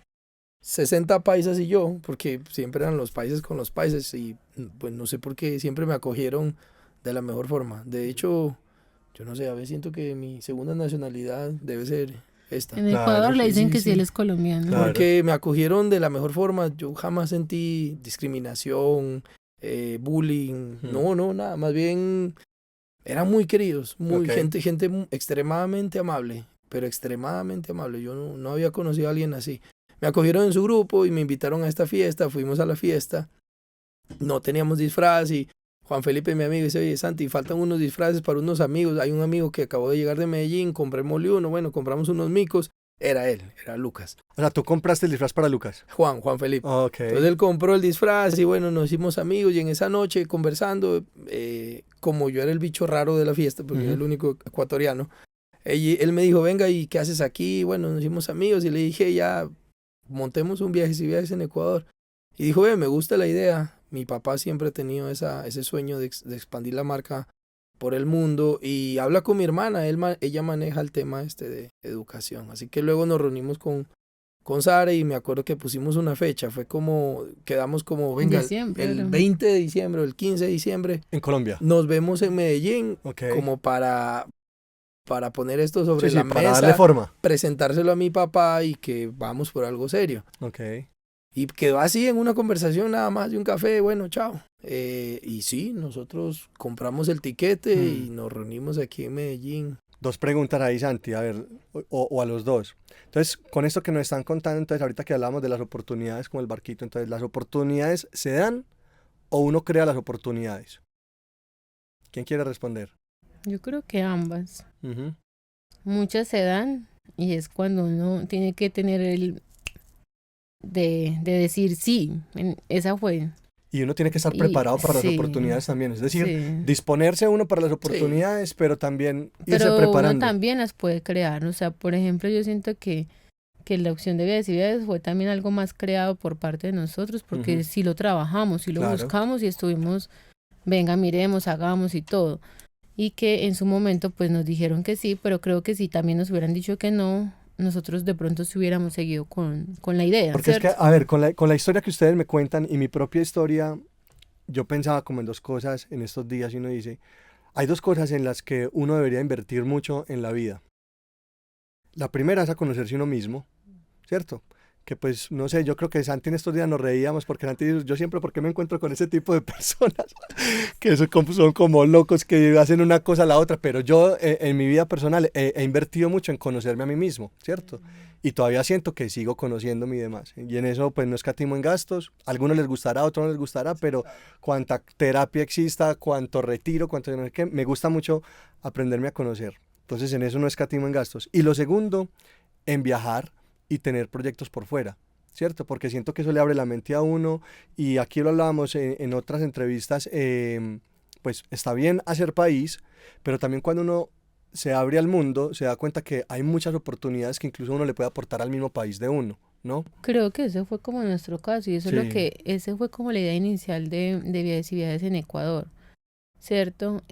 60 paisas y yo, porque siempre eran los paisas con los paisas y pues no sé por qué siempre me acogieron de la mejor forma. De hecho, yo no sé, a veces siento que mi segunda nacionalidad debe ser esta. En Claro, Ecuador le sí, dicen sí, que sí. sí él es colombiano. Claro. Porque me acogieron de la mejor forma. Yo jamás sentí discriminación, bullying. No, nada. Más bien eran muy queridos, Ok. gente extremadamente amable, pero extremadamente amable. Yo no había conocido a alguien así. Me acogieron en su grupo y me invitaron a esta fiesta. Fuimos a la fiesta. No teníamos disfraz y Juan Felipe, mi amigo, dice, oye, Santi, faltan unos disfraces para unos amigos. Hay un amigo que acabó de llegar de Medellín, comprémosle uno. Bueno, compramos unos micos. Era él, era Lucas. O sea, tú compraste el disfraz para Lucas. Juan Felipe. Ok. Entonces él compró el disfraz y bueno, nos hicimos amigos y en esa noche conversando, como yo era el bicho raro de la fiesta, porque era el único ecuatoriano, él me dijo, venga, ¿y qué haces aquí? Bueno, nos hicimos amigos y le dije, ya, montemos un Viajes y Viajes en Ecuador. Y dijo, me gusta la idea. Mi papá siempre ha tenido ese sueño de expandir la marca por el mundo y habla con mi hermana, ella maneja el tema de educación. Así que luego nos reunimos con con Sara y me acuerdo que pusimos una fecha, fue como, quedamos como, venga, Diciembre, el ¿no? 20 de diciembre o el 15 de diciembre, En Colombia. nos vemos en Medellín Ok. como para poner esto sobre Sí, la sí, para darle mesa, forma. presentárselo a mi papá y que vamos por algo serio. Ok. Y quedó así en una conversación nada más de un café, bueno, chao. Y sí, nosotros compramos el tiquete y nos reunimos aquí en Medellín. Dos preguntas ahí, Santi, a ver, o a los dos. Entonces, con esto que nos están contando, entonces ahorita que hablamos de las oportunidades como el barquito, entonces, ¿las oportunidades se dan o uno crea las oportunidades? ¿Quién quiere responder? Yo creo que ambas. Ujú. Muchas se dan y es cuando uno tiene que tener el de decir sí, esa fue. Y uno tiene que estar Y preparado para las sí, oportunidades también, es decir, sí. disponerse uno para las oportunidades, pero también irse Pero uno preparando. también las puede crear. O sea, por ejemplo, yo siento que la opción de vidas y vidas fue también algo más creado por parte de nosotros, porque Ujú. si lo trabajamos, si lo Claro. buscamos y estuvimos, venga, miremos, hagamos y todo. Y que en su momento pues nos dijeron que sí, pero creo que si también nos hubieran dicho que no, nosotros de pronto si hubiéramos seguido con la idea, Porque es que, ¿cierto? a ver, con la historia que ustedes me cuentan y mi propia historia, yo pensaba como en dos cosas en estos días y uno dice, hay dos cosas en las que uno debería invertir mucho en la vida. La primera es a conocerse uno mismo, ¿cierto? Que pues, no sé, yo creo que Santi en estos días nos reíamos porque Santi dice, yo siempre porque me encuentro con ese tipo de personas que son como locos que hacen una cosa a la otra, pero yo en mi vida personal he invertido mucho en conocerme a mí mismo, ¿cierto? Y todavía siento que sigo conociéndome y demás. Y en eso pues no escatimo en gastos, a algunos les gustará, a otros no les gustará, pero cuanta terapia exista, cuanto retiro, cuanto no sé qué, me gusta mucho aprenderme a conocer. Entonces en eso no escatimo en gastos. Y lo segundo, en viajar y tener proyectos por fuera, ¿cierto? Porque siento que eso le abre la mente a uno y aquí lo hablábamos en otras entrevistas, pues está bien hacer país, pero también cuando uno se abre al mundo, se da cuenta que hay muchas oportunidades que incluso uno le puede aportar al mismo país de uno, ¿no? Creo que ese fue como nuestro caso y eso es lo Sí, que, ese fue como la idea inicial de Viajes y Viajes en Ecuador, ¿cierto?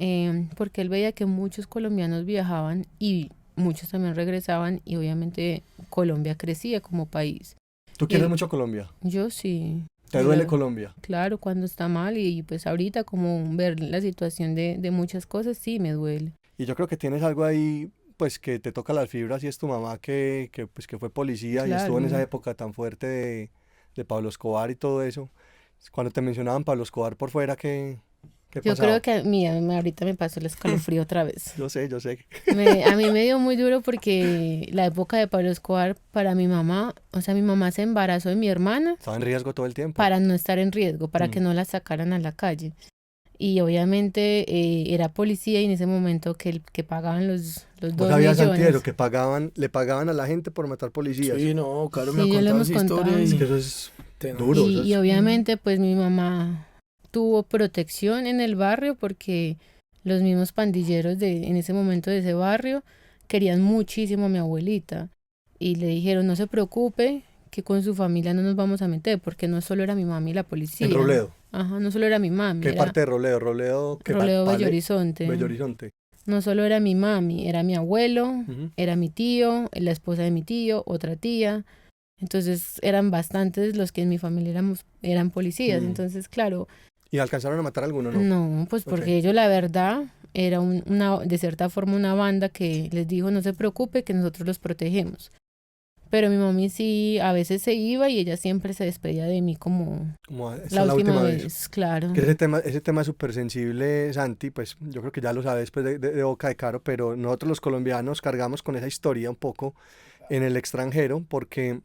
Porque él veía que muchos colombianos viajaban y muchos también regresaban y obviamente Colombia crecía como país. ¿tú Y quieres mucho Colombia? yo sí, ¿Te duele Colombia? claro, cuando está mal y pues ahorita como ver la situación de muchas cosas, sí, me duele. Y yo creo que tienes algo ahí, pues que te toca las fibras y es tu mamá pues, que fue policía y estuvo en esa Claro. época tan fuerte de Pablo Escobar y todo eso. Cuando te mencionaban Pablo Escobar por fuera, ¿qué Yo creo pasaba? que mira, ahorita me pasó el escalofrío otra vez. Yo sé. A mí me dio muy duro porque la época de Pablo Escobar para mi mamá, o sea, mi mamá se embarazó de mi hermana Estaba en riesgo todo el tiempo. para no estar en riesgo, para que no la sacaran a la calle. Y obviamente era policía y en ese momento que pagaban los ¿Vos 2 sabías, Santi, de lo millones. que le pagaban a la gente por matar policías? Sí, no, Caro me ha Sí, yo le contado hemos esa historia contado. Es que y eso es tenaz. duro. Eso Y es... obviamente pues mi mamá tuvo protección en el barrio porque los mismos pandilleros en ese momento de ese barrio querían muchísimo a mi abuelita y le dijeron no se preocupe que con su familia no nos vamos a meter porque no solo era mi mami la policía. En Robledo. Ajá, no solo era mi mami, ¿Qué era parte de Robledo? Robledo, ¿qué Robledo Bello Pale? Horizonte. Bello Horizonte. No solo era mi mami, era mi abuelo, Ujú. era mi tío, la esposa de mi tío, otra tía. Entonces eran bastantes los que en mi familia eran policías. Mm. Entonces, claro, ¿Y alcanzaron a matar a alguno, no? no, pues Ok. porque ellos la verdad era de cierta forma una banda que les dijo no se preocupe que nosotros los protegemos. Pero mi mami sí a veces se iba y ella siempre se despedía de mí como Como esta la es la última última vez, vez. claro. Que ese tema es súper sensible, Santi, pues yo creo que ya lo sabes pues, de boca de Caro, pero nosotros los colombianos cargamos con esa historia un poco en el extranjero, porque,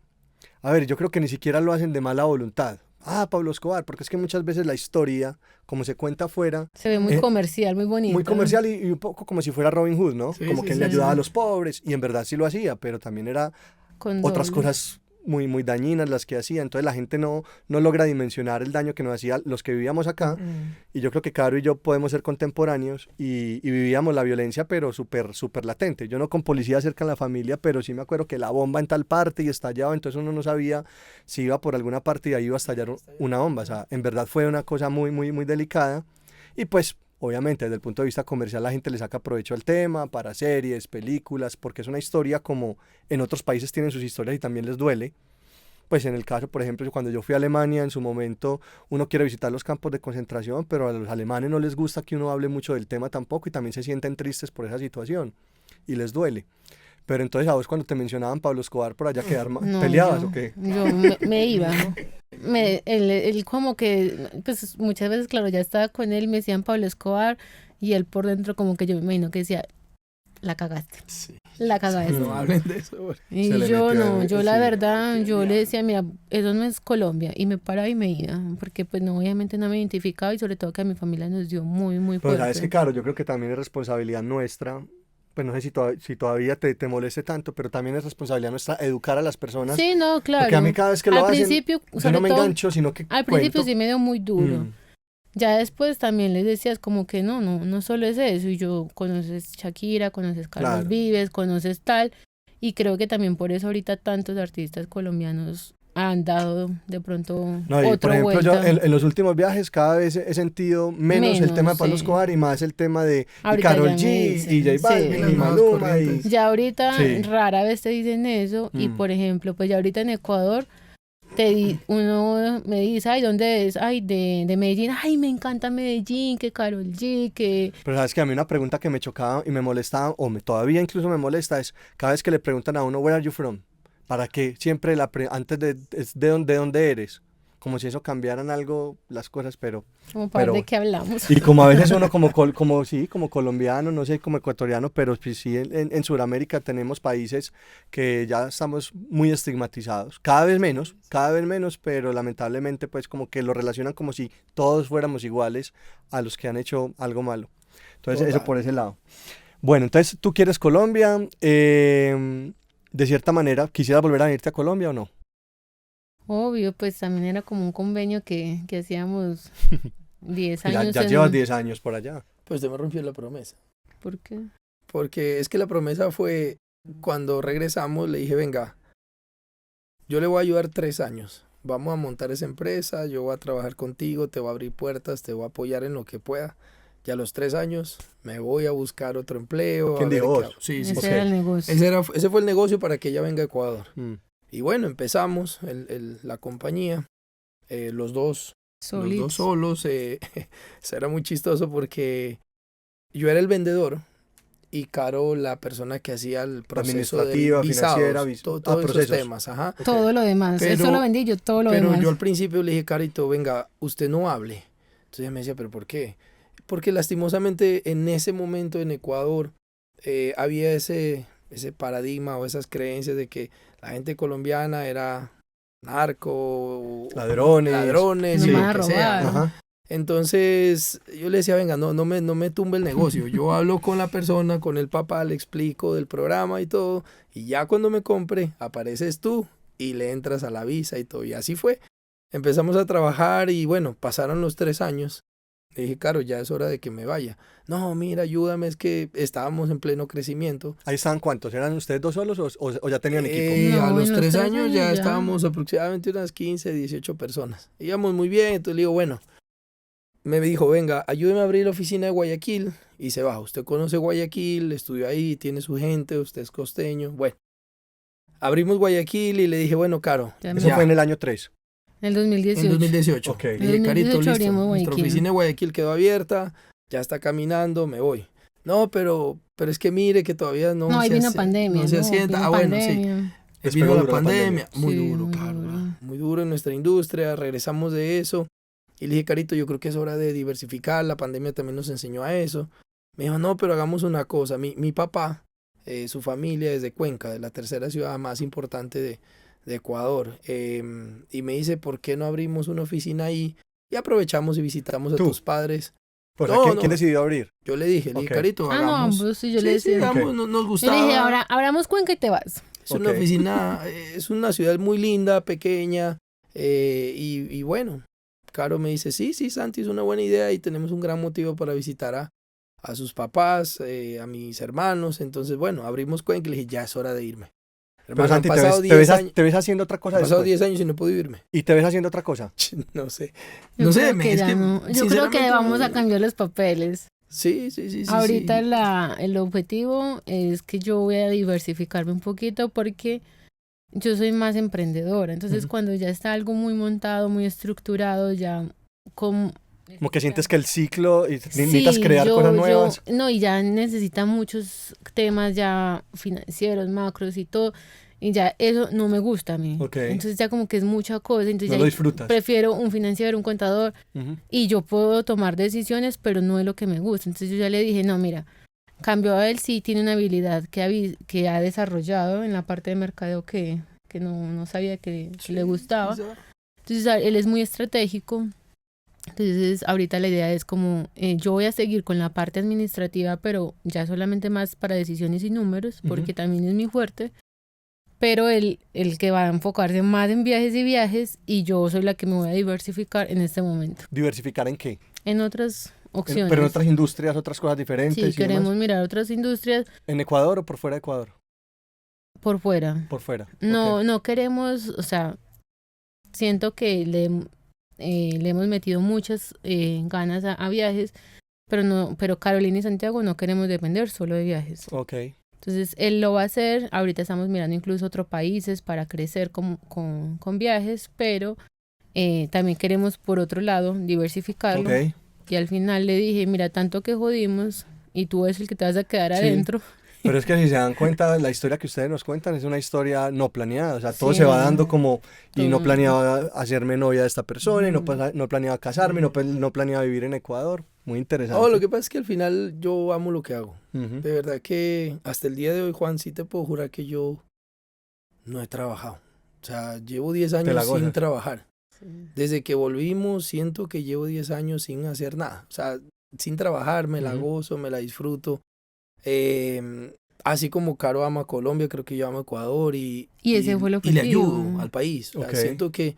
a ver, yo creo que ni siquiera lo hacen de mala voluntad. Ah, Pablo Escobar, porque es que muchas veces la historia, como se cuenta afuera, Se ve muy comercial, muy bonito. muy comercial y un poco como si fuera Robin Hood, ¿no? Sí, Como sí, que él sí, le ayudaba a sí. los pobres, y en verdad sí lo hacía, pero también era Con otras doble. cosas muy, muy dañinas las que hacía. Entonces la gente no logra dimensionar el daño que nos hacía los que vivíamos acá. Y yo creo que Caro y yo podemos ser contemporáneos y vivíamos la violencia, pero súper, súper latente. Yo no con policía cerca en la familia, pero sí me acuerdo que la bomba en tal parte y estallaba, entonces uno no sabía si iba por alguna parte y ahí iba a estallar una bomba. O sea, en verdad fue una cosa muy, muy, muy delicada. Y pues, obviamente, desde el punto de vista comercial, la gente le saca provecho al tema para series, películas, porque es una historia como en otros países tienen sus historias y también les duele. Pues en el caso, por ejemplo, cuando yo fui a Alemania, en su momento uno quiere visitar los campos de concentración, pero a los alemanes no les gusta que uno hable mucho del tema tampoco y también se sienten tristes por esa situación y les duele. Pero entonces a vos cuando te mencionaban Pablo Escobar por allá No, ¿peleabas yo, o qué? yo me iba. Él como que, pues muchas veces, claro, ya estaba con él, me decían Pablo Escobar, y él por dentro como que yo me imagino que decía, la cagaste, Sí. la cagaste. No hablen de eso, güey. Y Se le yo metió no, yo la sí. verdad, yo le decía, mira, eso no es Colombia, y me paraba y me iba, porque pues no, obviamente no me identificaba, y sobre todo que a mi familia nos dio muy, muy Pero sabes que, fuerte. claro, yo creo que también es responsabilidad nuestra, pues no sé si todavía te moleste tanto, pero también es responsabilidad nuestra educar a las personas, Sí, no, porque a mí claro. cada vez que lo Al hacen, principio, yo sobre no me todo, engancho, sino que al principio cuento. sí me dio muy duro. Mm, Ya después también les decías como que no solo es eso, y yo conoces Shakira, conoces Carlos Claro. Vives, conoces tal, y creo que también por eso ahorita tantos artistas colombianos han dado de pronto No, y por otra ejemplo, yo vuelta. en los últimos viajes cada vez he sentido menos el tema de Menos, Pablo sí. Escobar y más el tema de y Ahorita Karol ya G me y dicen, J Balvin sí. y Las nuevas Maluma y... corrientes. Ya ahorita Sí. rara vez te dicen eso, y Mm. por ejemplo, pues ya ahorita en Ecuador uno me dice, ay, ¿dónde es? Ay, de Medellín, ay, me encanta Medellín, que Karol G, que... Pero sabes que a mí una pregunta que me chocaba y me molestaba, todavía incluso me molesta, es cada vez que le preguntan a uno, ¿Where are you from? ¿Para qué? Siempre antes es de dónde eres. Como si eso cambiaran algo las cosas, Como para ver de pero qué hablamos. y como a veces uno como colombiano, no sé, como ecuatoriano, pero pues sí en Sudamérica tenemos países que ya estamos muy estigmatizados, cada vez menos, pero lamentablemente pues como que lo relacionan como si todos fuéramos iguales a los que han hecho algo malo. Entonces eso Total. por ese lado. Bueno, entonces tú quieres Colombia, de cierta manera, ¿quisieras volver a irte a Colombia o no? Obvio, pues también era como un convenio que hacíamos 10 Ya, años ya en... llevas 10 años por allá. Pues te me rompió la promesa. ¿Por qué? Porque es que la promesa fue, cuando regresamos, le dije, venga, yo le voy a ayudar 3 años. Vamos a montar esa empresa, yo voy a trabajar contigo, te voy a abrir puertas, te voy a apoyar en lo que pueda. Ya a los 3 años me voy a buscar otro empleo. ¿Quién a ver dijo qué vos? hago. Sí, sí, Ese sí. era el negocio. Ese fue el negocio para que ella venga a Ecuador. Mm. Y bueno, empezamos la compañía, los dos Solitos. solos. Eso era muy chistoso porque yo era el vendedor y Caro la persona que hacía el proceso de Administrativa, visados, financiera, todos esos procesos. temas. Ajá. Ok. Todo lo demás. Pero- Eso lo vendí yo, todo lo Pero demás. yo al principio le dije, Carito, venga, usted no hable. Entonces ella me decía, ¿pero por qué? Porque lastimosamente en ese momento en Ecuador había ese paradigma o esas creencias de que la gente colombiana era narco, Ladrones. y Me lo van a que sea, robar. ¿no? Ajá. Entonces yo le decía, venga, no me tumbe el negocio. Yo hablo con la persona, con el papá, le explico del programa y todo. Y ya cuando me compre, apareces tú y le entras a la visa y todo. Y así fue. Empezamos a trabajar y bueno, pasaron los 3 años. Le dije, Caro, ya es hora de que me vaya. No, mira, ayúdame, es que estábamos en pleno crecimiento. Ahí estaban cuántos, ¿eran ustedes dos solos o ya tenían equipo? No, A los en los 3 3 años años ya ya. estábamos aproximadamente unas 15, 18 personas. Íbamos muy bien, entonces le digo, bueno, me dijo, venga, ayúdeme a abrir la oficina de Guayaquil. Y se va, usted conoce Guayaquil, estudió ahí, tiene su gente, usted es costeño. Bueno, abrimos Guayaquil y le dije, bueno, Caro, Ya Eso Ya. fue en el año 3. En el 2018. en 2018. Ok. Le En dije, Carito, 2018 listo, abrimos nuestra Guayaquil. oficina de Guayaquil quedó abierta, ya está caminando, me voy. No, pero es que mire que todavía no No, ahí se vino hace- pandemia. no se No, asienta. vino Ah, bueno, sí. pandemia. Les Vino pegó la duro la pandemia, muy Sí, duro, muy claro, duro. muy duro en nuestra industria, regresamos de eso y le dije, Carito, yo creo que es hora de diversificar, la pandemia también nos enseñó a eso. Me dijo, no, pero hagamos una cosa, mi papá, su familia es de Cuenca, de la tercera ciudad más importante de Ecuador, y me dice, ¿por qué no abrimos una oficina ahí y aprovechamos y visitamos a ¿Tú? tus padres? Pues, No, ¿quién no. decidió abrir? Yo le dije, Ok. Carito, Ah, no, hagamos. ambos, sí, yo Sí, le sí, decía. ambos, Ok. nos Yo gustaba. le dije, ahora abramos Cuenca y te vas. Es una Ok. oficina, es una ciudad muy linda, pequeña, y bueno, Caro me dice, sí, Santi, es una buena idea y tenemos un gran motivo para visitar a sus papás, a mis hermanos. Entonces, bueno, abrimos Cuenca y le dije, ya es hora de irme. Pero Hermano, Santi, han pasado 10 años, te ves haciendo otra cosa han pasado después. 10 años y no he podido irme. ¿Y te ves haciendo otra cosa? No sé. Yo No sé, creo que es ya que, no. Yo creo que sinceramente, vamos a no- cambiar los papeles. Sí. Ahorita sí. el objetivo es que yo voy a diversificarme un poquito porque yo soy más emprendedora, entonces cuando ya está algo muy montado, muy estructurado, ya como... Como que sientes que el ciclo y necesitas crear cosas nuevas. No, y ya necesita muchos temas ya financieros, macros y todo, y ya eso no me gusta a mí. Okay. Entonces ya como que es mucha cosa, entonces no ya lo disfrutas. prefiero un financiero, un contador, y yo puedo tomar decisiones, pero no es lo que me gusta. Entonces yo ya le dije, no, mira, cambio a él, sí tiene una habilidad que ha desarrollado en la parte de mercadeo que no sabía que le gustaba. Entonces él es muy estratégico. Entonces ahorita la idea es como yo voy a seguir con la parte administrativa, pero ya solamente más para decisiones y números, porque también es mi fuerte, pero el que va a enfocarse más en viajes y viajes, y yo soy la que me voy a diversificar en este momento. ¿Diversificar en qué? En otras opciones. Pero en otras industrias, otras cosas diferentes. Sí, queremos mirar otras industrias. ¿En Ecuador o por fuera de Ecuador? Por fuera. Por fuera. No, no queremos, o sea, siento que le hemos metido muchas ganas a viajes, pero Carolina y Santiago no queremos depender solo de viajes. Okay. Entonces él lo va a hacer. Ahorita estamos mirando incluso otros países para crecer con viajes, pero también queremos por otro lado diversificarlo. Okay. Y al final le dije, mira, tanto que jodimos y tú eres el que te vas a quedar adentro. Pero es que si se dan cuenta, la historia que ustedes nos cuentan es una historia no planeada, o sea, todo se va dando como, y no planeaba hacerme novia de esta persona, y no planeaba casarme, no planeaba vivir en Ecuador, muy interesante. No, lo que pasa es que al final yo amo lo que hago, de verdad que hasta el día de hoy, Juan, sí te puedo jurar que yo no he trabajado, o sea, llevo 10 años sin trabajar, desde que volvimos siento que llevo 10 años sin hacer nada, o sea, sin trabajar, me la gozo, me la disfruto. Así como Caro ama Colombia, creo que yo amo Ecuador y ese fue el objetivo. Y le ayudo al país. Okay. Siento que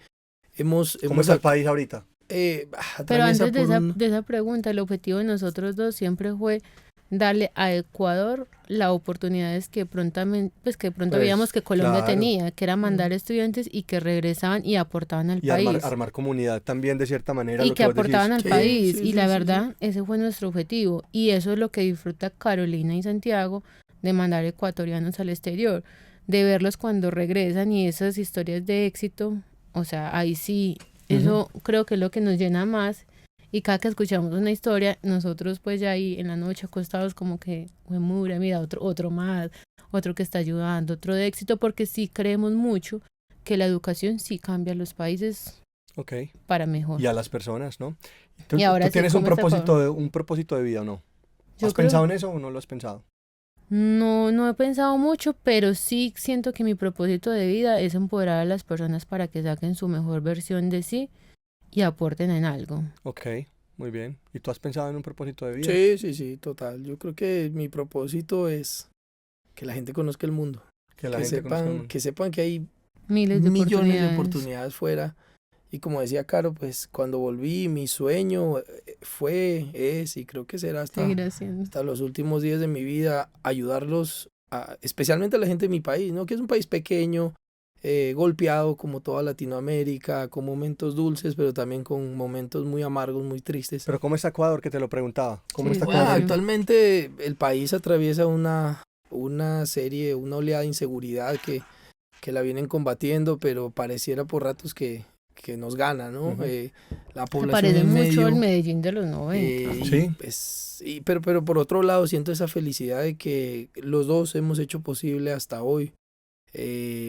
hemos... ¿Cómo está el país ahorita? Pero antes de esa pregunta, el objetivo de nosotros dos siempre fue darle a Ecuador las oportunidades que pronto veíamos que Colombia tenía, que era mandar estudiantes y que regresaban y aportaban al país. Armar comunidad también de cierta manera. Y que aportaban al país. Y la verdad, ese fue nuestro objetivo. Y eso es lo que disfruta Carolina y Santiago de mandar ecuatorianos al exterior, de verlos cuando regresan y esas historias de éxito. O sea, ahí sí, eso creo que es lo que nos llena más. Y cada que escuchamos una historia, nosotros pues ya ahí en la noche acostados como que, mira, otro más, otro que está ayudando, otro de éxito, porque sí creemos mucho que la educación sí cambia a los países para mejor. Y a las personas, ¿no? ¿Tú ahora tienes un propósito de vida o no? ¿Has pensado en eso o no lo has pensado? No he pensado mucho, pero sí siento que mi propósito de vida es empoderar a las personas para que saquen su mejor versión de sí y aporten en algo. Ok, muy bien. ¿Y tú has pensado en un propósito de vida? Sí, total. Yo creo que mi propósito es que la gente conozca el mundo. Que sepan que hay millones de oportunidades fuera. Y como decía Caro, pues cuando volví, mi sueño es y creo que será hasta los últimos días de mi vida, ayudarlos, especialmente a la gente de mi país, ¿no? Que es un país pequeño, golpeado como toda Latinoamérica, con momentos dulces, pero también con momentos muy amargos, muy tristes. ¿Pero cómo está Ecuador? Que te lo preguntaba. ¿Cómo está Ecuador? Actualmente el país atraviesa una oleada de inseguridad que la vienen combatiendo, pero pareciera por ratos que nos gana, ¿no? La población parece mucho al Medellín de los 90. Sí. Pero por otro lado siento esa felicidad de que los dos hemos hecho posible hasta hoy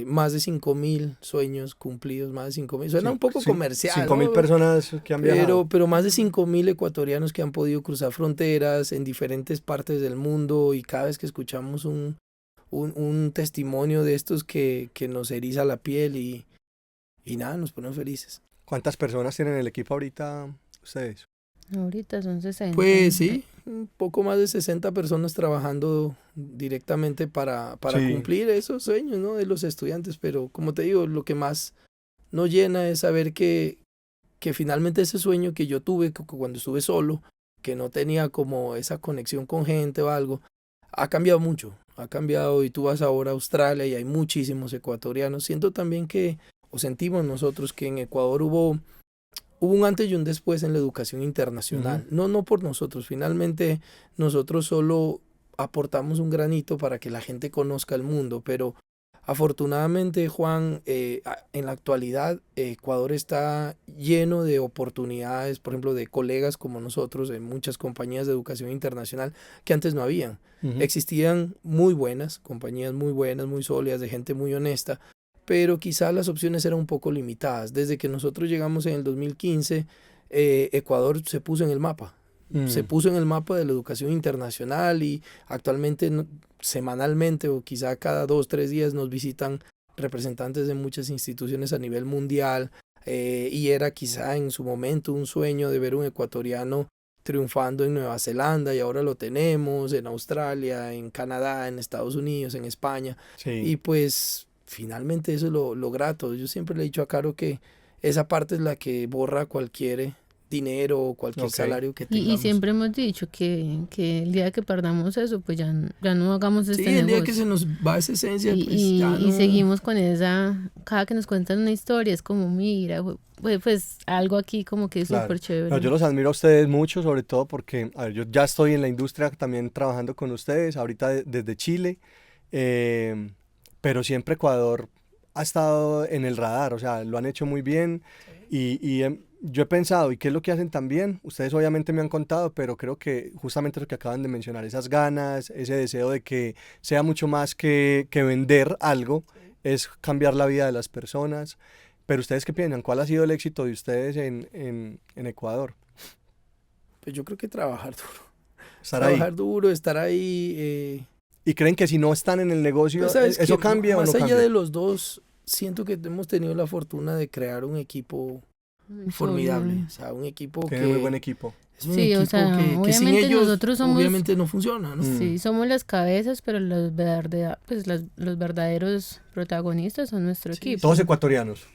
más de 5,000 sueños cumplidos, más de 5,000. Suena un poco comercial. 5,000 personas que han viajado. Pero más de 5,000 ecuatorianos que han podido cruzar fronteras en diferentes partes del mundo, y cada vez que escuchamos un testimonio de estos que nos eriza la piel y nada, nos ponemos felices. ¿Cuántas personas tienen el equipo ahorita ustedes? Ahorita son 60. Pues sí, un poco más de 60 personas trabajando directamente para cumplir esos sueños, ¿no? De los estudiantes, pero como te digo, lo que más nos llena es saber que finalmente ese sueño que yo tuve cuando estuve solo, que no tenía como esa conexión con gente o algo, ha cambiado mucho, y tú vas ahora a Australia y hay muchísimos ecuatorianos. Siento también sentimos nosotros que en Ecuador hubo un antes y un después en la educación internacional. No por nosotros, finalmente nosotros solo aportamos un granito para que la gente conozca el mundo, pero Afortunadamente, Juan, en la actualidad Ecuador está lleno de oportunidades, por ejemplo, de colegas como nosotros en muchas compañías de educación internacional que antes no habían. Existían muy buenas, compañías muy buenas, muy sólidas, de gente muy honesta, pero quizás las opciones eran un poco limitadas. Desde que nosotros llegamos en el 2015, Ecuador se puso en el mapa. Se puso en el mapa de la educación internacional y actualmente semanalmente o quizá cada 2-3 días nos visitan representantes de muchas instituciones a nivel mundial, y era quizá en su momento un sueño de ver un ecuatoriano triunfando en Nueva Zelanda, y ahora lo tenemos en Australia, en Canadá, en Estados Unidos, en España. Sí. Y pues finalmente eso es lo grato. Yo siempre le he dicho a Caro que esa parte es la que borra cualquier dinero o cualquier salario que tengamos. Y siempre hemos dicho que el día que perdamos eso, pues ya no hagamos este negocio. Sí, el día que se nos va esa esencia, y seguimos con esa, cada que nos cuentan una historia es como, mira, pues algo aquí como que es súper chévere. No, yo los admiro a ustedes mucho, sobre todo porque, a ver, yo ya estoy en la industria también trabajando con ustedes, ahorita desde Chile, pero siempre Ecuador ha estado en el radar, o sea, lo han hecho muy bien. Y yo he pensado, ¿y qué es lo que hacen también? Ustedes obviamente me han contado, pero creo que justamente lo que acaban de mencionar, esas ganas, ese deseo de que sea mucho más que vender algo, es cambiar la vida de las personas. Pero ¿ustedes qué piensan? ¿Cuál ha sido el éxito de ustedes en Ecuador? Pues yo creo que trabajar duro. Trabajar duro, estar ahí. ¿Y creen que si no están en el negocio, pues, eso cambia o no cambia? Más allá de los dos, siento que hemos tenido la fortuna de crear un equipo formidable, o sea, un equipo que muy buen equipo. Es un equipo o sea, que sin ellos nosotros somos, obviamente no funciona, ¿no? Sí, somos las cabezas, pero los verdaderos protagonistas son nuestro equipo. ¿Todos ecuatorianos?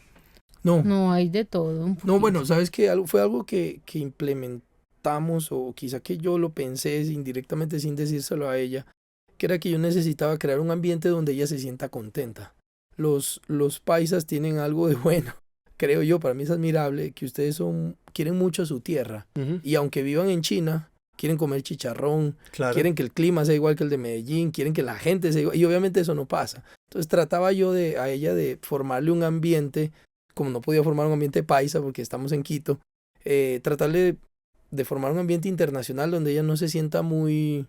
No, hay de todo. No, bueno, ¿sabes qué? Fue algo que implementamos, o quizá que yo lo pensé indirectamente sin decírselo a ella, que era que yo necesitaba crear un ambiente donde ella se sienta contenta. Los paisas tienen algo de bueno, creo yo, para mí es admirable, que ustedes quieren mucho a su tierra, y aunque vivan en China, quieren comer chicharrón, quieren que el clima sea igual que el de Medellín, quieren que la gente sea igual, y obviamente eso no pasa. Entonces trataba yo a ella de formarle un ambiente, como no podía formar un ambiente paisa porque estamos en Quito, tratarle de formar un ambiente internacional donde ella no se sienta muy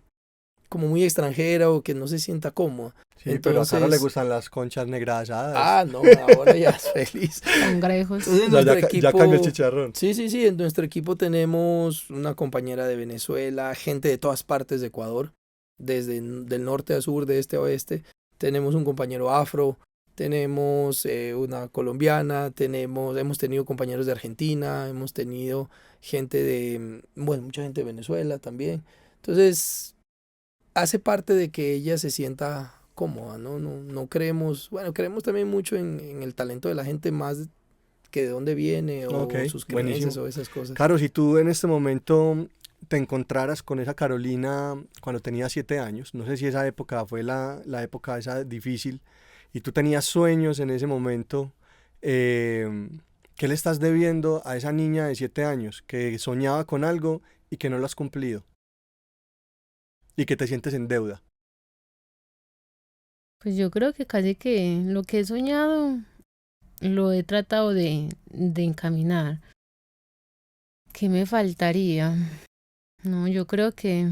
extranjera o que no se sienta cómoda. Sí, entonces, pero a Caro le gustan las conchas negrazadas. No, ahora ya es feliz. Cangrejos. Ya cambia el chicharrón. Sí, en nuestro equipo tenemos una compañera de Venezuela, gente de todas partes de Ecuador, desde del norte a sur, de este a oeste. Tenemos un compañero afro, tenemos una colombiana, hemos tenido compañeros de Argentina, hemos tenido mucha gente de Venezuela también. Entonces, hace parte de que ella se sienta cómoda, ¿no? No creemos también mucho en el talento de la gente, más que de dónde viene o sus creencias o esas cosas. Claro, si tú en este momento te encontraras con esa Carolina cuando tenía 7 años, no sé si esa época fue la época esa difícil, y tú tenías sueños en ese momento, ¿qué le estás debiendo a esa niña de 7 años que soñaba con algo y que no lo has cumplido? Y que te sientes en deuda. Pues yo creo que casi que lo que he soñado lo he tratado de encaminar. ¿Qué me faltaría? No, yo creo que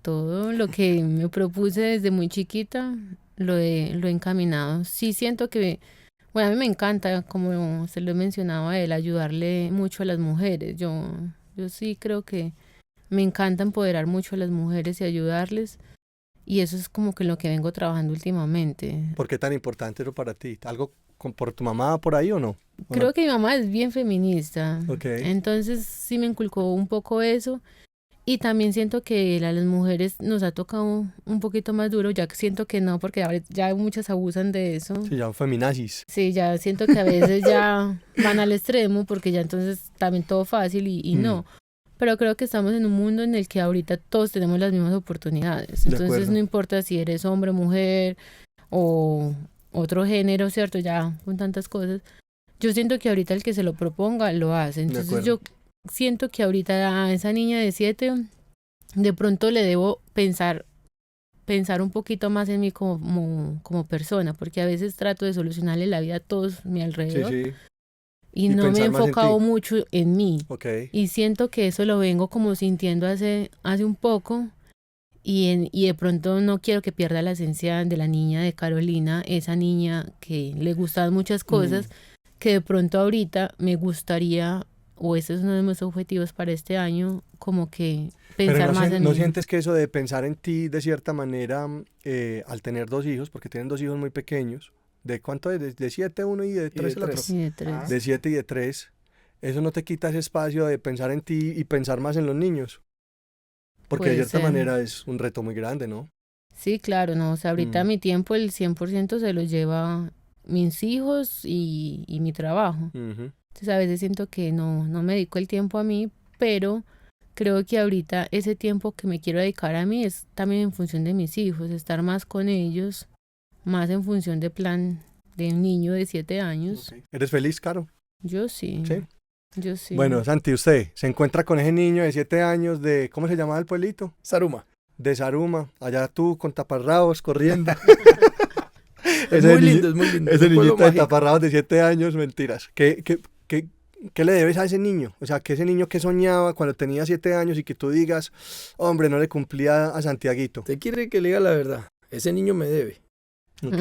todo lo que me propuse desde muy chiquita lo he encaminado. Sí siento que, bueno, a mí me encanta, como se lo mencionaba él, ayudarle mucho a las mujeres. Yo sí creo que me encanta empoderar mucho a las mujeres y ayudarles, y eso es como que lo que vengo trabajando últimamente. ¿Por qué tan importante eso para ti? ¿Algo por tu mamá por ahí o no? Creo que mi mamá es bien feminista, entonces sí me inculcó un poco eso, y también siento que a las mujeres nos ha tocado un poquito más duro, ya que siento que no, porque ahora ya muchas abusan de eso. Sí, ya feminazis. Sí, ya siento que a veces ya van al extremo, porque ya entonces también todo fácil y no. Pero creo que estamos en un mundo en el que ahorita todos tenemos las mismas oportunidades. Entonces no importa si eres hombre, mujer o otro género, ¿cierto? Ya con tantas cosas. Yo siento que ahorita el que se lo proponga lo hace. Entonces yo siento que ahorita a esa niña de 7 de pronto le debo pensar pensar un poquito más en mí como persona, porque a veces trato de solucionarle la vida a todos a mi Sí, alrededor sí. y Y no me he pensar más en enfocado ti. mucho en mí. Ok. Y siento que eso lo vengo como sintiendo hace un poco y de pronto no quiero que pierda la esencia de la niña de Carolina, esa niña que le gustan muchas cosas, que de pronto ahorita me gustaría, o ese es uno de mis objetivos para este año, como que Pero pensar no, más en no mí. sientes que eso de pensar en ti de cierta manera, al tener dos hijos, porque tienen dos hijos muy pequeños, ¿de cuánto es? ¿De 7 uno y de Y 3 de el otro? 3. Y de 3. De 7 y de 3. Eso no te quita ese espacio de pensar en ti y pensar más en los niños. Porque de Puede cierta ser. manera es un reto muy grande, ¿no? Sí, claro, no, o sea, ahorita Mm. mi tiempo el 100% se lo lleva mis hijos y mi trabajo. Ujú. Entonces a veces siento que no me dedico el tiempo a mí, pero creo que ahorita ese tiempo que me quiero dedicar a mí es también en función de mis hijos, estar más con ellos, más en función de plan de un niño de 7 años. Ok. ¿Eres feliz, Caro? Yo sí, Sí. yo sí. Bueno, Santi, usted se encuentra con ese niño de 7 años de, ¿cómo se llamaba el pueblito? Saruma. De Saruma. Allá tú con taparrabos corriendo. Es muy lindo, es muy lindo. Ese Es un pueblo niñito de mágico. taparrabos de 7 años, mentiras. ¿Qué le debes a ese niño? O sea, que ese niño que soñaba cuando tenía 7 años y que tú digas, hombre, no le cumplía a Santiaguito. ¿Te quiere que le diga la verdad? Ese niño me debe. Ok.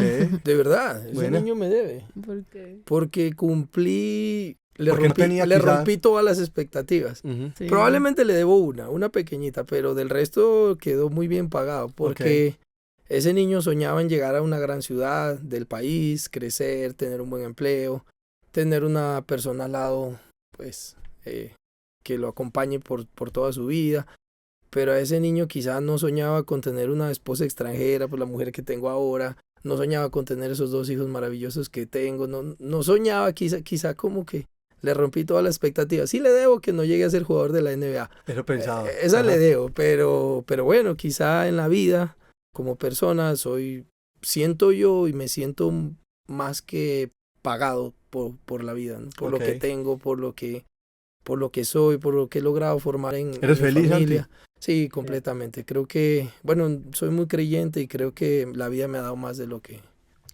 De verdad, ese Bueno. niño me debe. ¿Por qué? Porque cumplí, le Porque no rompí, tenía le quizá- rompí todas las expectativas. Ujú. Sí. Probablemente le debo una pequeñita, pero del resto quedó muy bien pagado porque ese niño soñaba en llegar a una gran ciudad del país, crecer, tener un buen empleo, tener una persona al lado, pues, que lo acompañe por toda su vida. Pero a ese niño quizás no soñaba con tener una esposa extranjera, pues la mujer que tengo ahora, no soñaba con tener esos 2 hijos maravillosos que tengo, no soñaba, quizá como que le rompí todas las expectativas. Sí le debo que no llegue a ser jugador de la NBA. Eso pensaba. Esa Ajá. le debo, pero bueno, quizá en la vida, como persona, siento yo y me siento más que pagado por la vida, ¿no? Por lo que Ok. tengo, por lo que soy, por lo que he logrado formar en ¿Eres mi feliz, familia. Santi? Sí, completamente. Creo que, bueno, soy muy creyente y creo que la vida me ha dado más de lo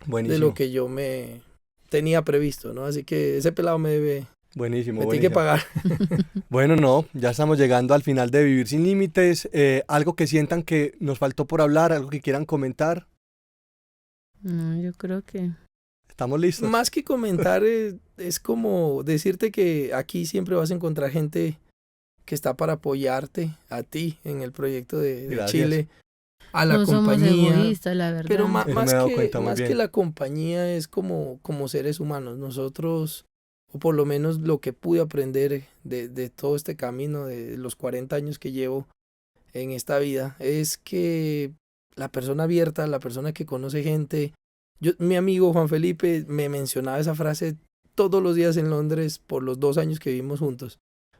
Buenísimo. que yo me tenía previsto, ¿no? Así que ese pelado me Buenísimo, tiene que buenísimo. pagar. Bueno, no, ya estamos llegando al final de Vivir Sin Límites. Algo que sientan que nos faltó por hablar, algo que quieran comentar. No, yo creo que ¿Estamos listos? Más que comentar, es como decirte que aquí siempre vas a encontrar gente que está para apoyarte a ti en el proyecto de Gracias. Chile, a la no somos compañía. egoístas, la verdad. Pero Eso me he más dado que, cuenta muy más que bien. la compañía es como seres humanos. Nosotros, o por lo menos lo que pude aprender de todo este camino, de los 40 años que llevo en esta vida, es que la persona abierta, la persona que conoce gente. Mi amigo Juan Felipe me mencionaba esa frase todos los días en Londres por los 2 años que vivimos juntos.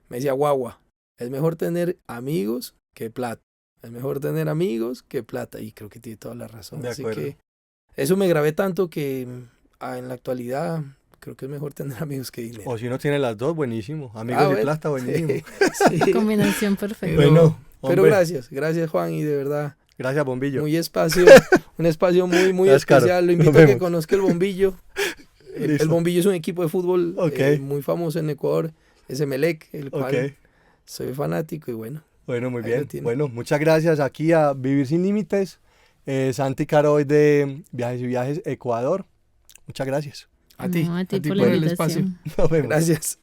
Me decía, guagua, es mejor tener amigos que plata. Es mejor tener amigos que plata. Y creo que tiene toda la razón. De Así acuerdo. que eso me grabé tanto que en la actualidad creo que es mejor tener amigos que dinero. O si uno tiene las dos, buenísimo. Amigos y bueno. plata, buenísimo. Sí. Combinación perfecta. Bueno, Pero hombre. gracias Juan, y de verdad, Gracias, Bombillo. un espacio muy Gracias, Caro. especial. Lo Nos invito a que vemos. conozca el Bombillo. El Listo. Bombillo es un equipo de fútbol Ok. muy famoso en Ecuador, es Emelec, el cual Ok. soy fanático y bueno. Bueno, muy Ahí lo bien. tiene. Bueno, muchas gracias aquí a Vivir Sin Límites. Santi Caro hoy de Viajes y Viajes Ecuador. Muchas gracias. A ti, No, a ti por por la el espacio. invitación. Nos vemos. Gracias.